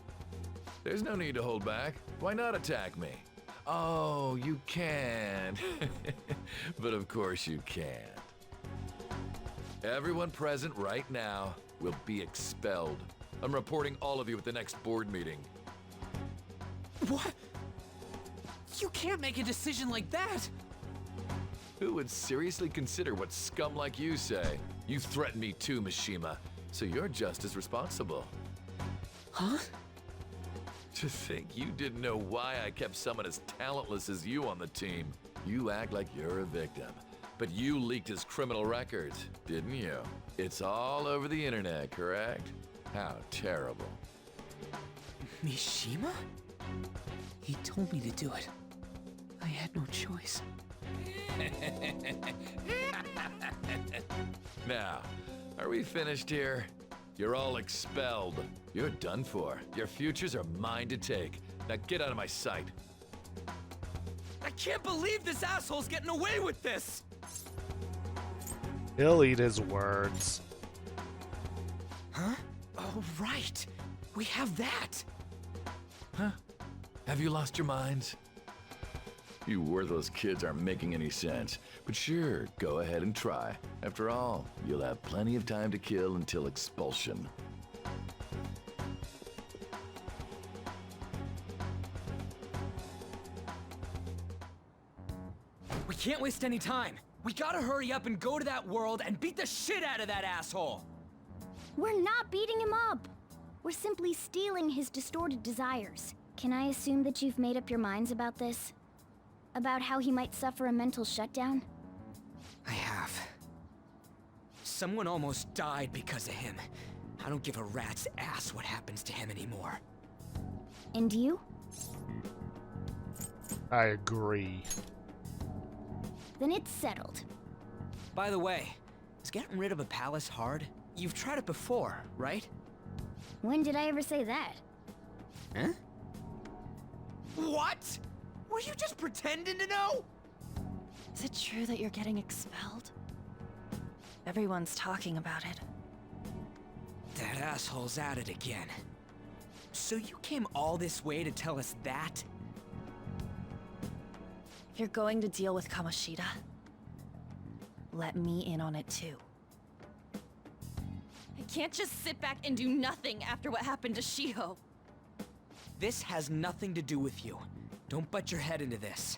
There's no need to hold back. Why not attack me? Oh, you can. But of course you can't. Everyone present right now will be expelled. I'm reporting all of you at the next board meeting. What? You can't make a decision like that! Who would seriously consider what scum like you say? You threatened me too, Mishima, so you're just as responsible. Huh? To think you didn't know why I kept someone as talentless as you on the team. You act like you're a victim, but you leaked his criminal records, didn't you? It's all over the internet, correct? How terrible. Mishima? He told me to do it. I had no choice. Now, are we finished here? You're all expelled. You're done for. Your futures are mine to take. Now get out of my sight. I can't believe this asshole's getting away with this! He'll eat his words. Huh? Oh, right. We have that. Huh? Have you lost your minds? You worthless kids aren't making any sense. But sure, go ahead and try. After all, you'll have plenty of time to kill until expulsion. We can't waste any time. We gotta hurry up and go to that world and beat the shit out of that asshole! We're not beating him up. We're simply stealing his distorted desires. Can I assume that you've made up your minds about this? About how he might suffer a mental shutdown? I have. Someone almost died because of him. I don't give a rat's ass what happens to him anymore. And you? I agree. Then it's settled. By the way, is getting rid of a palace hard? You've tried it before, right? When did I ever say that? Huh? What? Were you just pretending to know? Is it true that you're getting expelled? Everyone's talking about it. That asshole's at it again. So you came all this way to tell us that? If you're going to deal with Kamoshida, let me in on it too. I can't just sit back and do nothing after what happened to Shiho. This has nothing to do with you. Don't butt your head into this.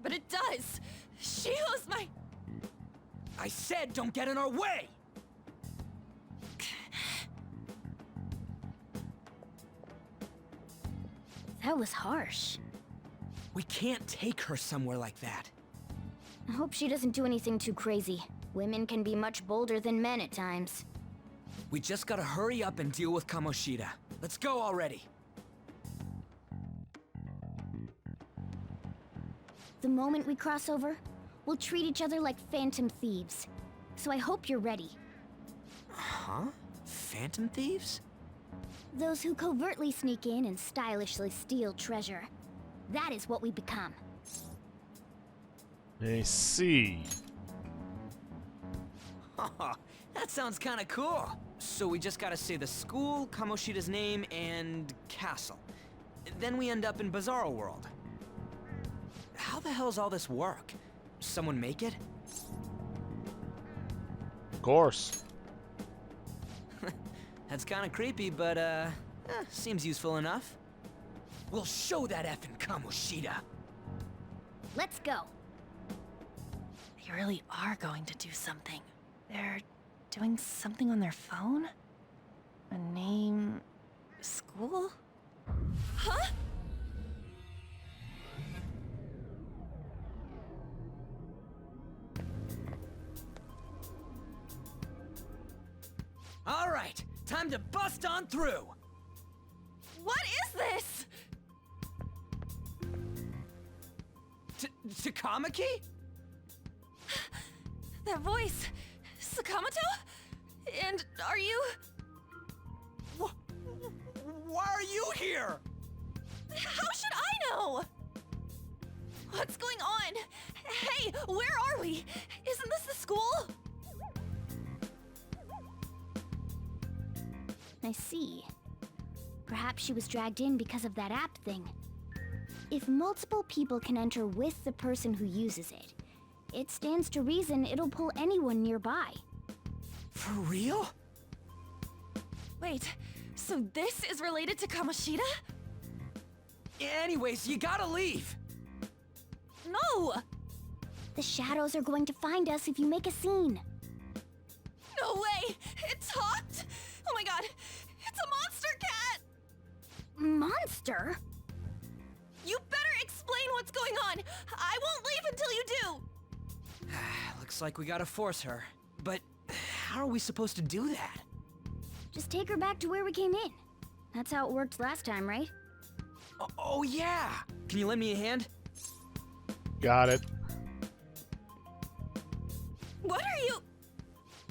But it does! Shiho's my... I said don't get in our way! That was harsh. We can't take her somewhere like that. I hope she doesn't do anything too crazy. Women can be much bolder than men at times. We just gotta hurry up and deal with Kamoshida. Let's go already. The moment we cross over, we'll treat each other like phantom thieves. So I hope you're ready. Huh? Phantom thieves? Those who covertly sneak in and stylishly steal treasure. That is what we become. I see. That sounds kinda cool. So we just gotta say the school, Kamoshida's name, and castle. Then we end up in Bizarro World. How the hell's all this work? Someone make it? Of course. That's kinda creepy, but seems useful enough. We'll show that effing Kamoshida. Let's go. They really are going to do something. They're doing something on their phone? A name... school? Huh? All right, time to bust on through. What is this? Takamaki? That voice. Sakamoto? And are you... Why are you here? How should I know? What's going on? Hey, where are we? Isn't this the school? I see. Perhaps she was dragged in because of that app thing. If multiple people can enter with the person who uses it, it stands to reason it'll pull anyone nearby. For real? Wait, so this is related to Kamoshida? Anyways, you gotta leave. No! The shadows are going to find us if you make a scene. No way! It talked? Oh my god, it's a monster cat! Monster? You better explain what's going on! I won't leave until you do! Looks like we gotta force her. But how are we supposed to do that? Just take her back to where we came in. That's how it worked last time, right? Oh yeah! Can you lend me a hand? Got it. What are you...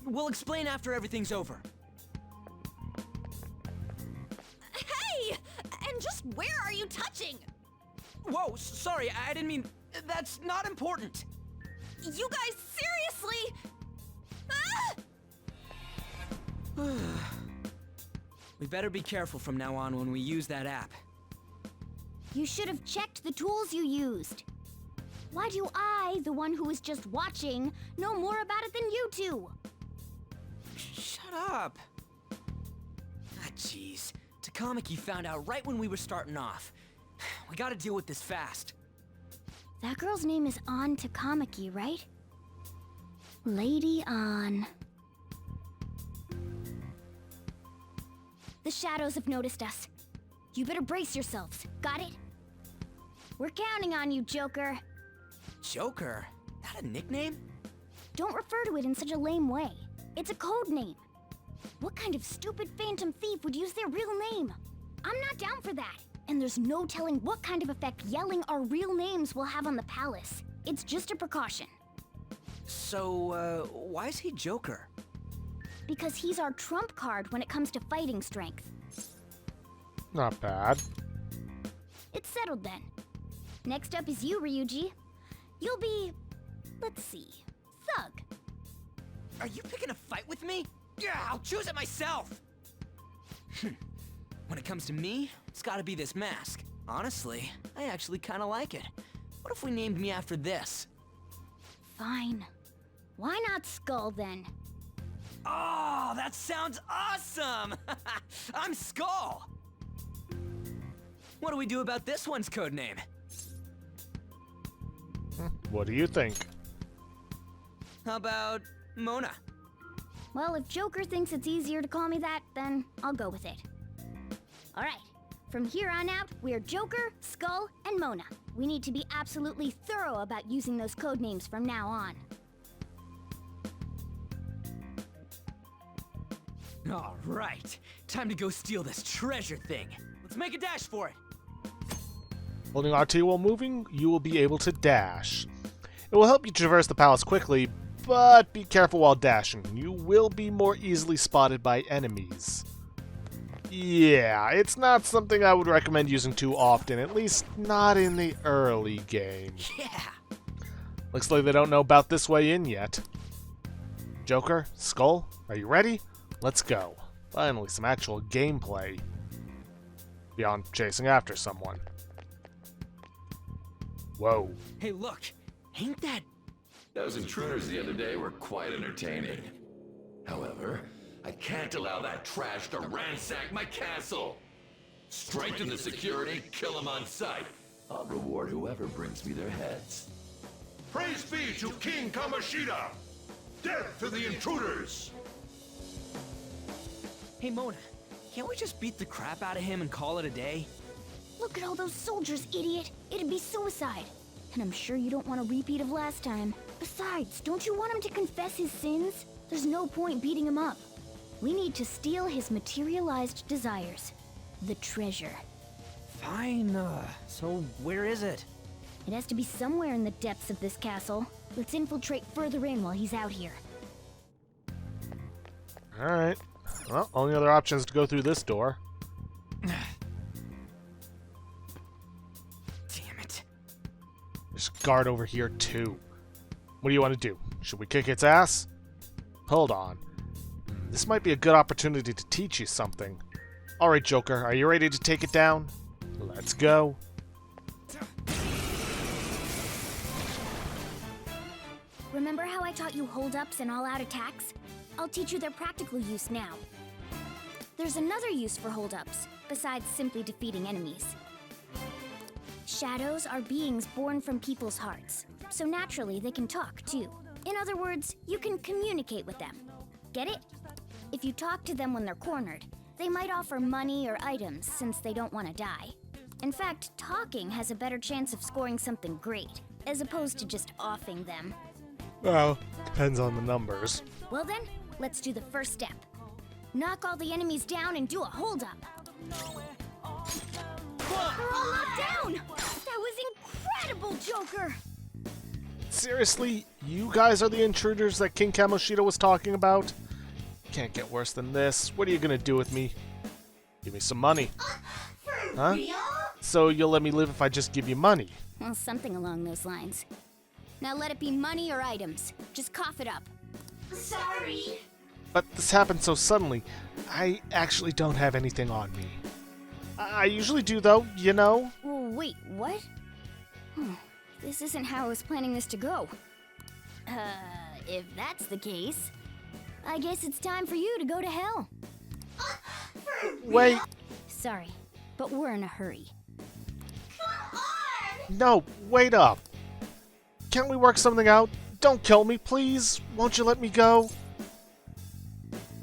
We'll explain after everything's over. Hey! And just where are you touching? Whoa, sorry, I didn't mean... That's not important. You guys, seriously? Ah! We better be careful from now on when we use that app. You should have checked the tools you used. Why do I, the one who was just watching, know more about it than you two? Shut up. Ah, jeez. Takamaki found out right when we were starting off. We gotta deal with this fast. That girl's name is An Takamaki, right? Lady An. The shadows have noticed us. You better brace yourselves. Got it? We're counting on you, Joker. Joker? That a nickname? Don't refer to it in such a lame way. It's a code name. What kind of stupid phantom thief would use their real name? I'm not down for that. And there's no telling what kind of effect yelling our real names will have on the palace. It's just a precaution. So, why is he Joker? Because he's our trump card when it comes to fighting strength. Not bad. It's settled then. Next up is you, Ryuji. You'll be... let's see... Thug. Are you picking a fight with me? Yeah, I'll choose it myself! When it comes to me, it's gotta be this mask. Honestly, I actually kinda like it. What if we named me after this? Fine. Why not Skull then? Oh, that sounds awesome! I'm Skull! What do we do about this one's codename? What do you think? How about Mona? Well, if Joker thinks it's easier to call me that, then I'll go with it. Alright, from here on out, we're Joker, Skull, and Mona. We need to be absolutely thorough about using those codenames from now on. Alright, time to go steal this treasure thing. Let's make a dash for it. Holding RT while moving, you will be able to dash. It will help you traverse the palace quickly, but be careful while dashing. You will be more easily spotted by enemies. Yeah, it's not something I would recommend using too often, at least not in the early game. Yeah! Looks like they don't know about this way in yet. Joker, Skull, are you ready? Let's go. Finally, some actual gameplay. Beyond chasing after someone. Whoa. Hey, look! Ain't that... Those intruders the other day were quite entertaining. However, I can't allow that trash to ransack my castle. Strengthen the security, kill them on sight. I'll reward whoever brings me their heads. Praise be to King Kamoshida! Death to the intruders! Hey, Mona, can't we just beat the crap out of him and call it a day? Look at all those soldiers, idiot! It'd be suicide. And I'm sure you don't want a repeat of last time. Besides, don't you want him to confess his sins? There's no point beating him up. We need to steal his materialized desires. The treasure. Fine, so where is it? It has to be somewhere in the depths of this castle. Let's infiltrate further in while he's out here. Alright. Well, only other option is to go through this door. Damn it. There's a guard over here, too. What do you want to do? Should we kick its ass? Hold on. This might be a good opportunity to teach you something. Alright, Joker, are you ready to take it down? Let's go. Remember how I taught you hold-ups and all-out attacks? I'll teach you their practical use now. There's another use for hold-ups, besides simply defeating enemies. Shadows are beings born from people's hearts, so naturally they can talk, too. In other words, you can communicate with them. Get it? If you talk to them when they're cornered, they might offer money or items since they don't want to die. In fact, talking has a better chance of scoring something great, as opposed to just offing them. Well, depends on the numbers. Well then, let's do the first step. Knock all the enemies down and do a hold-up. They're all knocked down! That was incredible, Joker! Seriously? You guys are the intruders that King Kamoshida was talking about? Can't get worse than this. What are you gonna do with me? Give me some money. Huh? So you'll let me live if I just give you money? Well, something along those lines. Now let it be money or items. Just cough it up. Sorry. But this happened so suddenly. I actually don't have anything on me. I usually do, though, you know? Wait, what? This isn't how I was planning this to go. If that's the case, I guess it's time for you to go to hell. Wait. Sorry, but we're in a hurry. No, wait up. Can't we work something out? Don't kill me, please. Won't you let me go?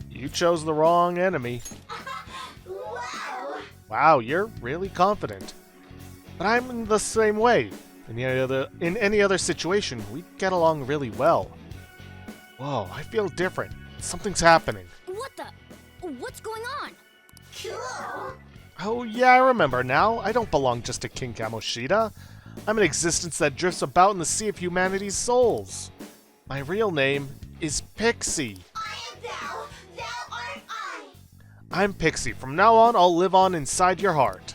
You chose the wrong enemy. Wow, you're really confident. But I'm in the same way. In any other situation, we get along really well. Whoa, I feel different. Something's happening. What the? What's going on? Oh yeah, I remember now. I don't belong just to King Kamoshida. I'm an existence that drifts about in the sea of humanity's souls. My real name is Pixie. I am thou, thou art I. I'm Pixie. From now on, I'll live on inside your heart.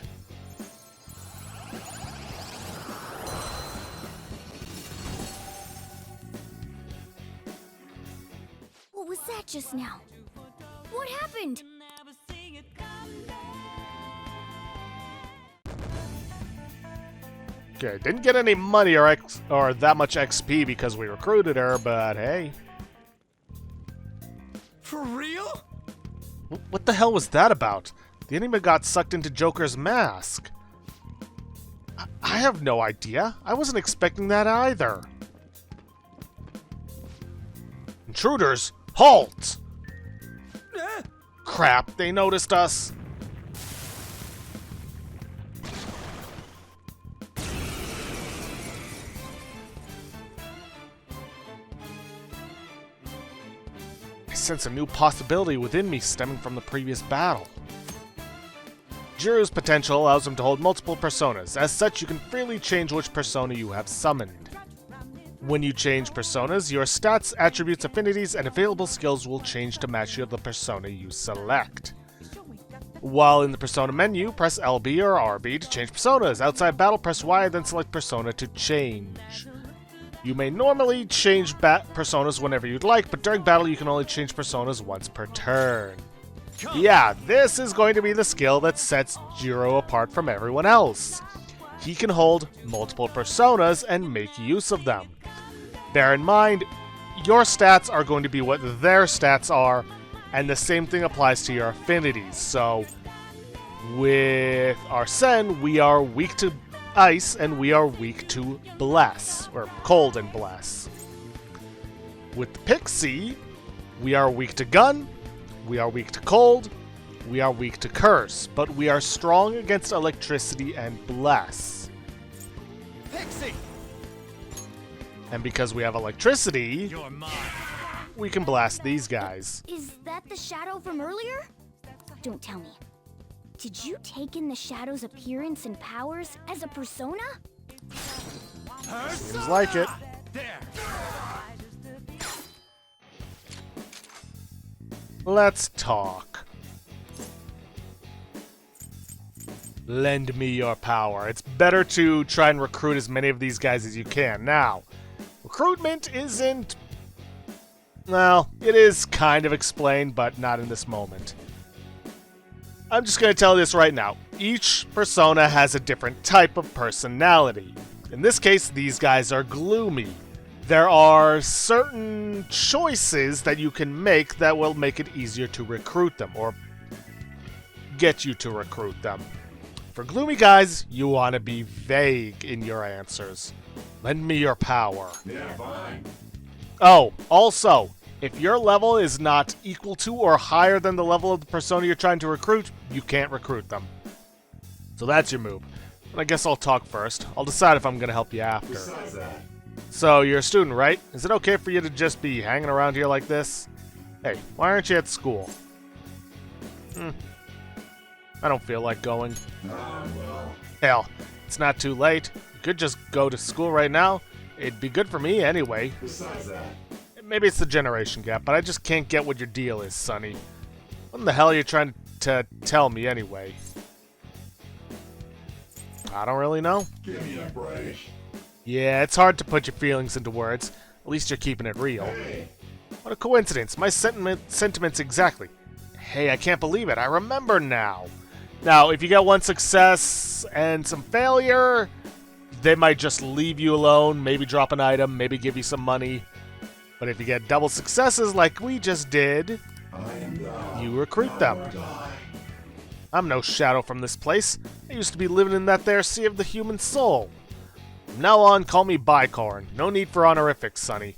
What was that just now? What happened? Okay, didn't get any money or that much XP because we recruited her, but hey. For real? What the hell was that about? The enemy got sucked into Joker's mask. I have no idea. I wasn't expecting that either. Intruders, halt! Crap, they noticed us. I sense a new possibility within me stemming from the previous battle. Jiru's potential allows him to hold multiple personas. As such, you can freely change which persona you have summoned. When you change personas, your stats, attributes, affinities, and available skills will change to match the persona you select. While in the persona menu, press LB or RB to change personas. Outside battle, press Y, then select persona to change. You may normally change personas whenever you'd like, but during battle you can only change personas once per turn. Yeah, this is going to be the skill that sets Jiru apart from everyone else. He can hold multiple personas and make use of them. Bear in mind, your stats are going to be what their stats are, and the same thing applies to your affinities. So, with Arsene, we are weak to ice, and we are weak to bless, or cold and bless. With Pixie, we are weak to gun, we are weak to cold, we are weak to curse, but we are strong against electricity and bless. Pixie! And because we have electricity, You're mine. we can blast these guys. Is that the shadow from earlier? Don't tell me. Did you take in the shadow's appearance and powers as a persona? Seems like it. Let's talk. Lend me your power. It's better to try and recruit as many of these guys as you can. Now, recruitment isn't... Well, it is kind of explained, but not in this moment. I'm just going to tell you this right now. Each persona has a different type of personality. In this case, these guys are gloomy. There are certain choices that you can make that will make it easier to recruit them, or get you to recruit them. For gloomy guys, you want to be vague in your answers. Lend me your power. Yeah, fine. Oh, also, if your level is not equal to or higher than the level of the persona you're trying to recruit, you can't recruit them. So that's your move. And I guess I'll talk first. I'll decide if I'm going to help you after. Besides that, So, you're a student, right? Is it okay for you to just be hanging around here like this? Hey, why aren't you at school? I don't feel like going. well, Hell, it's not too late. You could just go to school right now. It'd be good for me anyway. besides that, Maybe it's the generation gap, but I just can't get what your deal is, Sonny. What in the hell are you trying to tell me anyway? I don't really know. give me a break. Yeah, it's hard to put your feelings into words. At least you're keeping it real. Hey, What a coincidence. My sentiments exactly. Hey, I can't believe it. I remember now. Now, if you get one success and some failure, they might just leave you alone, maybe drop an item, maybe give you some money. But if you get double successes like we just did, you recruit them. I'm no shadow from this place. I used to be living in that there sea of the human soul. From now on, call me Bicorn. No need for honorifics, Sonny.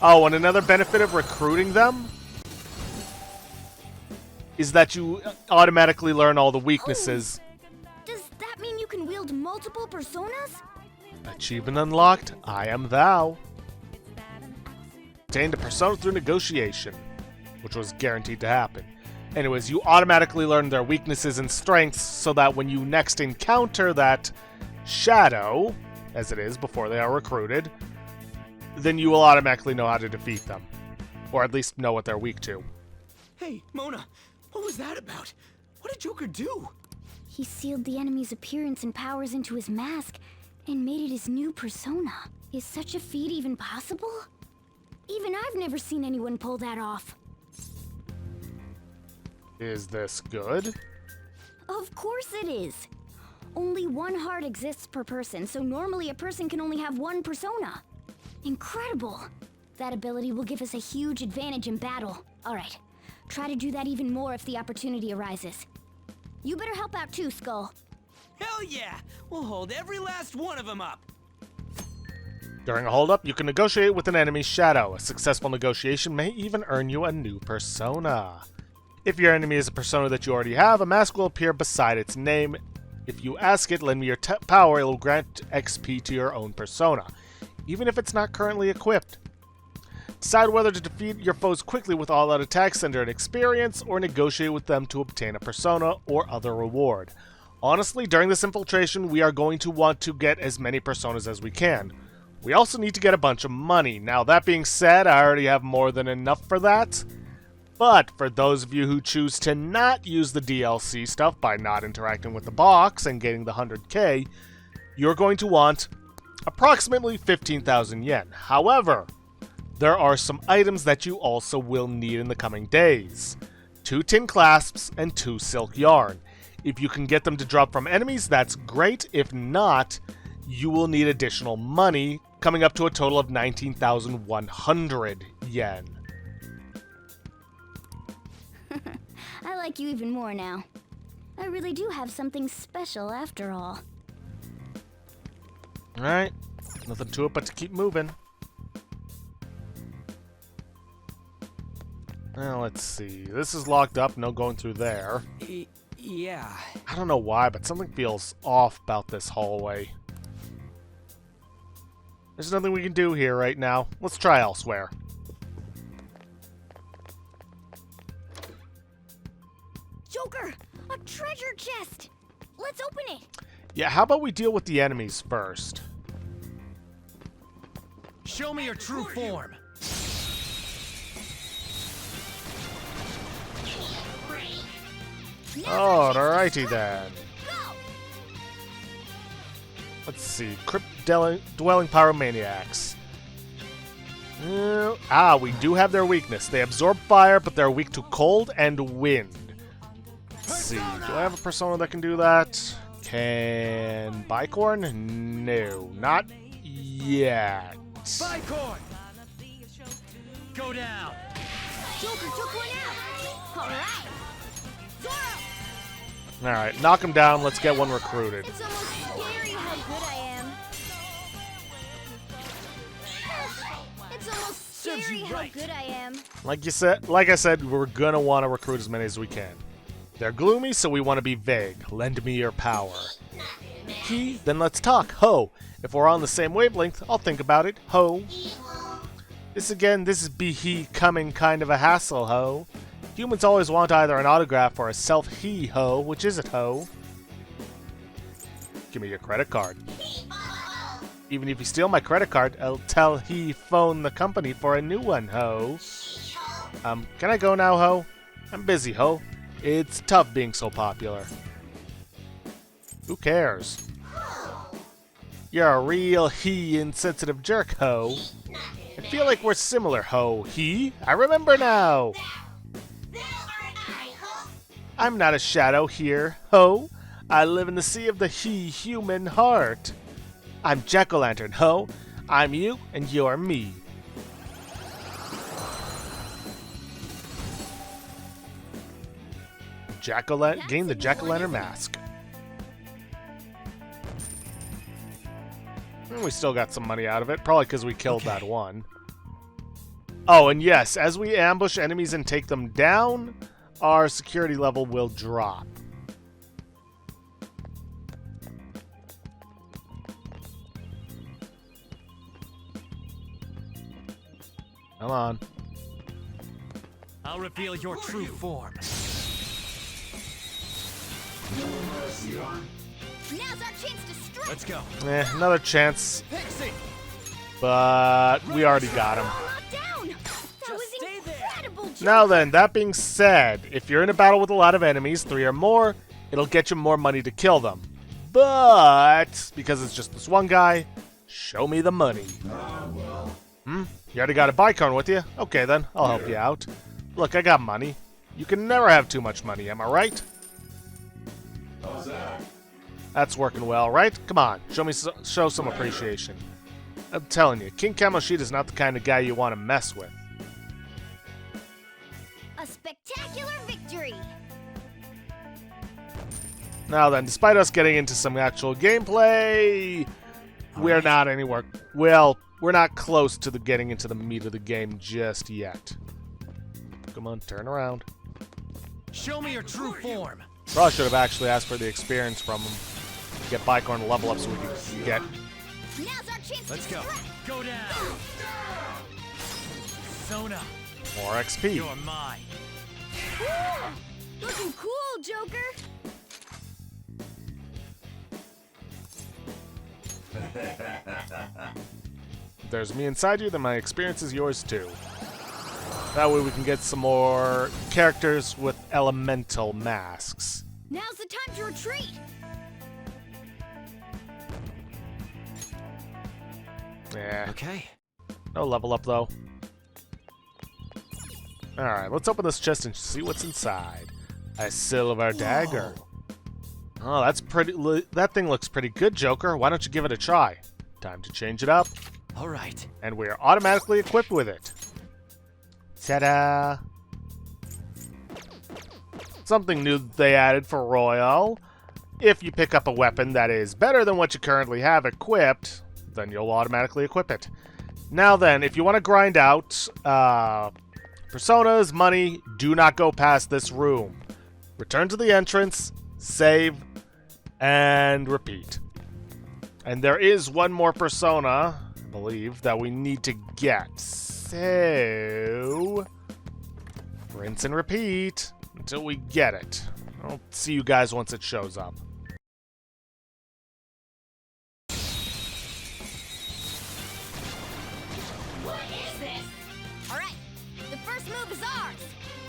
Oh, and another benefit of recruiting them is that you automatically learn all the weaknesses. Does that mean you can wield multiple personas? Achievement unlocked. I am thou. Obtained a persona through negotiation, which was guaranteed to happen. Anyways, you automatically learn their weaknesses and strengths so that when you next encounter that shadow, as it is before they are recruited, then you will automatically know how to defeat them. Or at least know what they're weak to. Hey, Mona, what was that about? What did Joker do? He sealed the enemy's appearance and powers into his mask and made it his new persona. Is such a feat even possible? Even I've never seen anyone pull that off. Is this good? Of course it is. Only one heart exists per person, so normally a person can only have one persona. Incredible! That ability will give us a huge advantage in battle. Alright, try to do that even more if the opportunity arises. You better help out too, Skull. Hell yeah! We'll hold every last one of them up. During a holdup, you can negotiate with an enemy's shadow. A successful negotiation may even earn you a new persona. If your enemy is a persona that you already have, a mask will appear beside its name. If you ask it, lend me your power, it will grant XP to your own persona, even if it's not currently equipped. Decide whether to defeat your foes quickly with all-out attacks under an experience, or negotiate with them to obtain a persona or other reward. Honestly, during this infiltration, we are going to want to get as many personas as we can. We also need to get a bunch of money. Now, that being said, I already have more than enough for that. But for those of you who choose to not use the DLC stuff by not interacting with the box and getting the 100k, you're going to want approximately 15,000 yen. However, there are some items that you also will need in the coming days. 2 tin clasps and 2 silk yarn. If you can get them to drop from enemies, that's great. If not, you will need additional money, coming up to a total of 19,100 yen. I like you even more now. I really do have something special after all. Alright, nothing to it but to keep moving. Now, let's see. This is locked up, no going through there. Yeah. I don't know why, but something feels off about this hallway. There's nothing we can do here right now. Let's try elsewhere. Joker! A treasure chest! Let's open it! Yeah, how about we deal with the enemies first? Show me your true form. Alrighty then. Let's see. Crypt Dwelling Pyromaniacs. We do have their weakness. They absorb fire, but they're weak to cold and wind. Let's see. Do I have a persona that can do that? Can Bicorn? No, not yet. Bicorn! Go down! Joker took one out! Alright! Alright, knock him down. Let's get one recruited. It's almost scary how good I am. It's almost scary how good I am. Like I said, we're gonna want to recruit as many as we can. They're gloomy, so we want to be vague. Lend me your power. He? Then let's talk. Ho! If we're on the same wavelength, I'll think about it. Ho! This is be he coming kind of a hassle, ho. Humans always want either an autograph or a self-he, ho. Which is it, ho? Give me your credit card. Even if you steal my credit card, I'll tell he phone the company for a new one, ho. Can I go now, ho? I'm busy, ho. It's tough being so popular. Who cares? You're a real he insensitive jerk, ho. I feel like we're similar, ho. He? I remember now. I'm not a shadow here, ho. I live in the sea of the he human heart. I'm Jack-o'-lantern, ho. I'm you and you're me. Gain the Jack-o'-lantern mask. And we still got some money out of it, probably because we killed that one. Oh, and yes, as we ambush enemies and take them down, our security level will drop. Come on. I'll reveal your true form. Now's our chance to strike. Let's go. Another chance. But we already got him. That was incredible, Joker. Now then, that being said, if you're in a battle with a lot of enemies, 3 or more, it'll get you more money to kill them. But, because it's just this one guy, show me the money. You already got a Bicorn with you? Okay then, I'll help you out. Look, I got money. You can never have too much money, am I right? How's that? That's working well, right? Come on, show some appreciation. I'm telling you, King Kamoshida is not the kind of guy you want to mess with. A spectacular victory. Now then, despite us getting into some actual gameplay, we're not anywhere. Well, we're not close to getting into the meat of the game just yet. Come on, turn around. Show me your true form. Probably should have actually asked for the experience from him. Get Bicorn to level up so we can get. Now's our chance Let's to go. strike. Go down. Sona. More XP. You're mine. Looking cool, Joker. If there's me inside you, then my experience is yours too. That way we can get some more characters with elemental masks. Now's the time to retreat. Yeah. Okay. No level up though. Alright, let's open this chest and see what's inside. A silver dagger. Oh, that's pretty. That thing looks pretty good, Joker. Why don't you give it a try? Time to change it up. All right. And we're automatically equipped with it. Ta-da! Something new they added for Royal. If you pick up a weapon that is better than what you currently have equipped, then you'll automatically equip it. Now then, if you want to grind out personas, money, do not go past this room. Return to the entrance, save, and repeat. And there is one more persona, I believe, that we need to get. So, rinse and repeat until we get it. I'll see you guys once it shows up.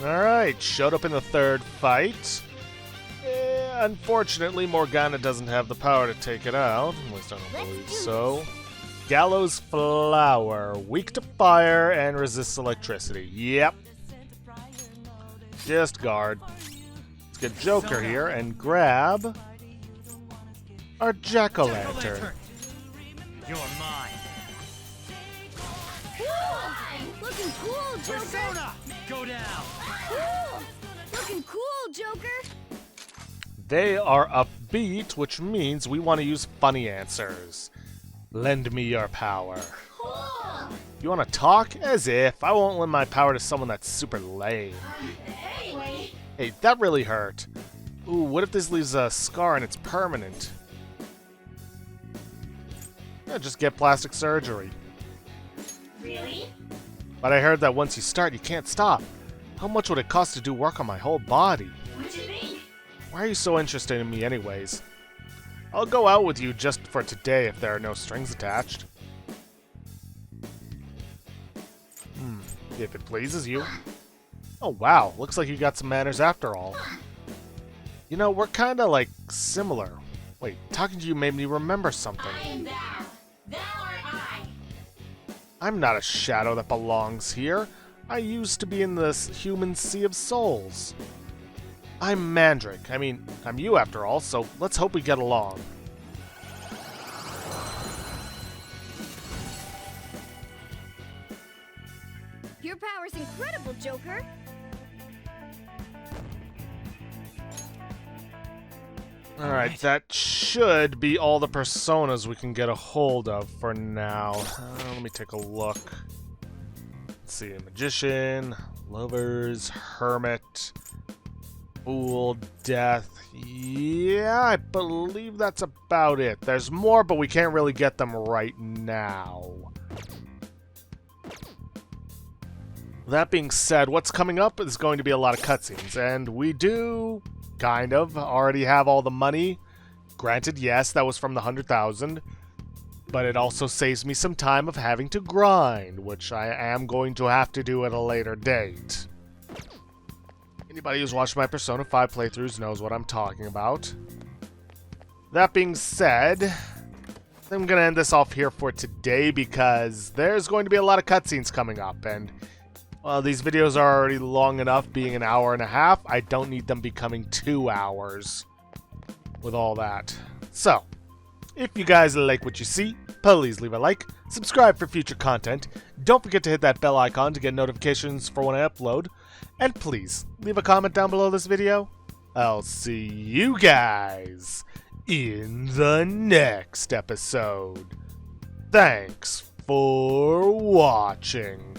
Alright, showed up in the third fight. Unfortunately, Morgana doesn't have the power to take it out. At least I don't believe so. Gallows Flower. Weak to fire and resists electricity. Yep. Just guard. Let's get Joker here and grab our Jack-o'-lantern. You're mine. Looking cool, Joker! Persona, go down. Cool! Looking cool, Joker! They are upbeat, which means we want to use funny answers. Lend me your power. Cool! You want to talk? As if. I won't lend my power to someone that's super lame. Anyway. Hey, that really hurt. Ooh, what if this leaves a scar and it's permanent? Yeah, just get plastic surgery. Really? But I heard that once you start, you can't stop. How much would it cost to do work on my whole body? What do you think? Why are you so interested in me anyways? I'll go out with you just for today if there are no strings attached. If it pleases you. Oh wow, looks like you got some manners after all. You know, we're kinda like similar. Wait, talking to you made me remember something. I am thou. Thou art I. I'm not a shadow that belongs here. I used to be in this human sea of souls. I'm Mandrake. I mean, I'm you after all, so let's hope we get along. Your power's incredible, Joker. Alright, that should be all the personas we can get a hold of for now. Let me take a look. Let's see, Magician, Lovers, Hermit, Fool, Death. Yeah, I believe that's about it. There's more, but we can't really get them right now. That being said, what's coming up is going to be a lot of cutscenes, and we do, kind of, already have all the money. Granted, yes, that was from the 100,000, but it also saves me some time of having to grind, which I am going to have to do at a later date. Anybody who's watched my Persona 5 playthroughs knows what I'm talking about. That being said, I'm going to end this off here for today because there's going to be a lot of cutscenes coming up, and well, these videos are already long enough, being an hour and a half. I don't need them becoming 2 hours with all that. So, if you guys like what you see, please leave a like, subscribe for future content, don't forget to hit that bell icon to get notifications for when I upload, and please, leave a comment down below this video. I'll see you guys in the next episode. Thanks for watching.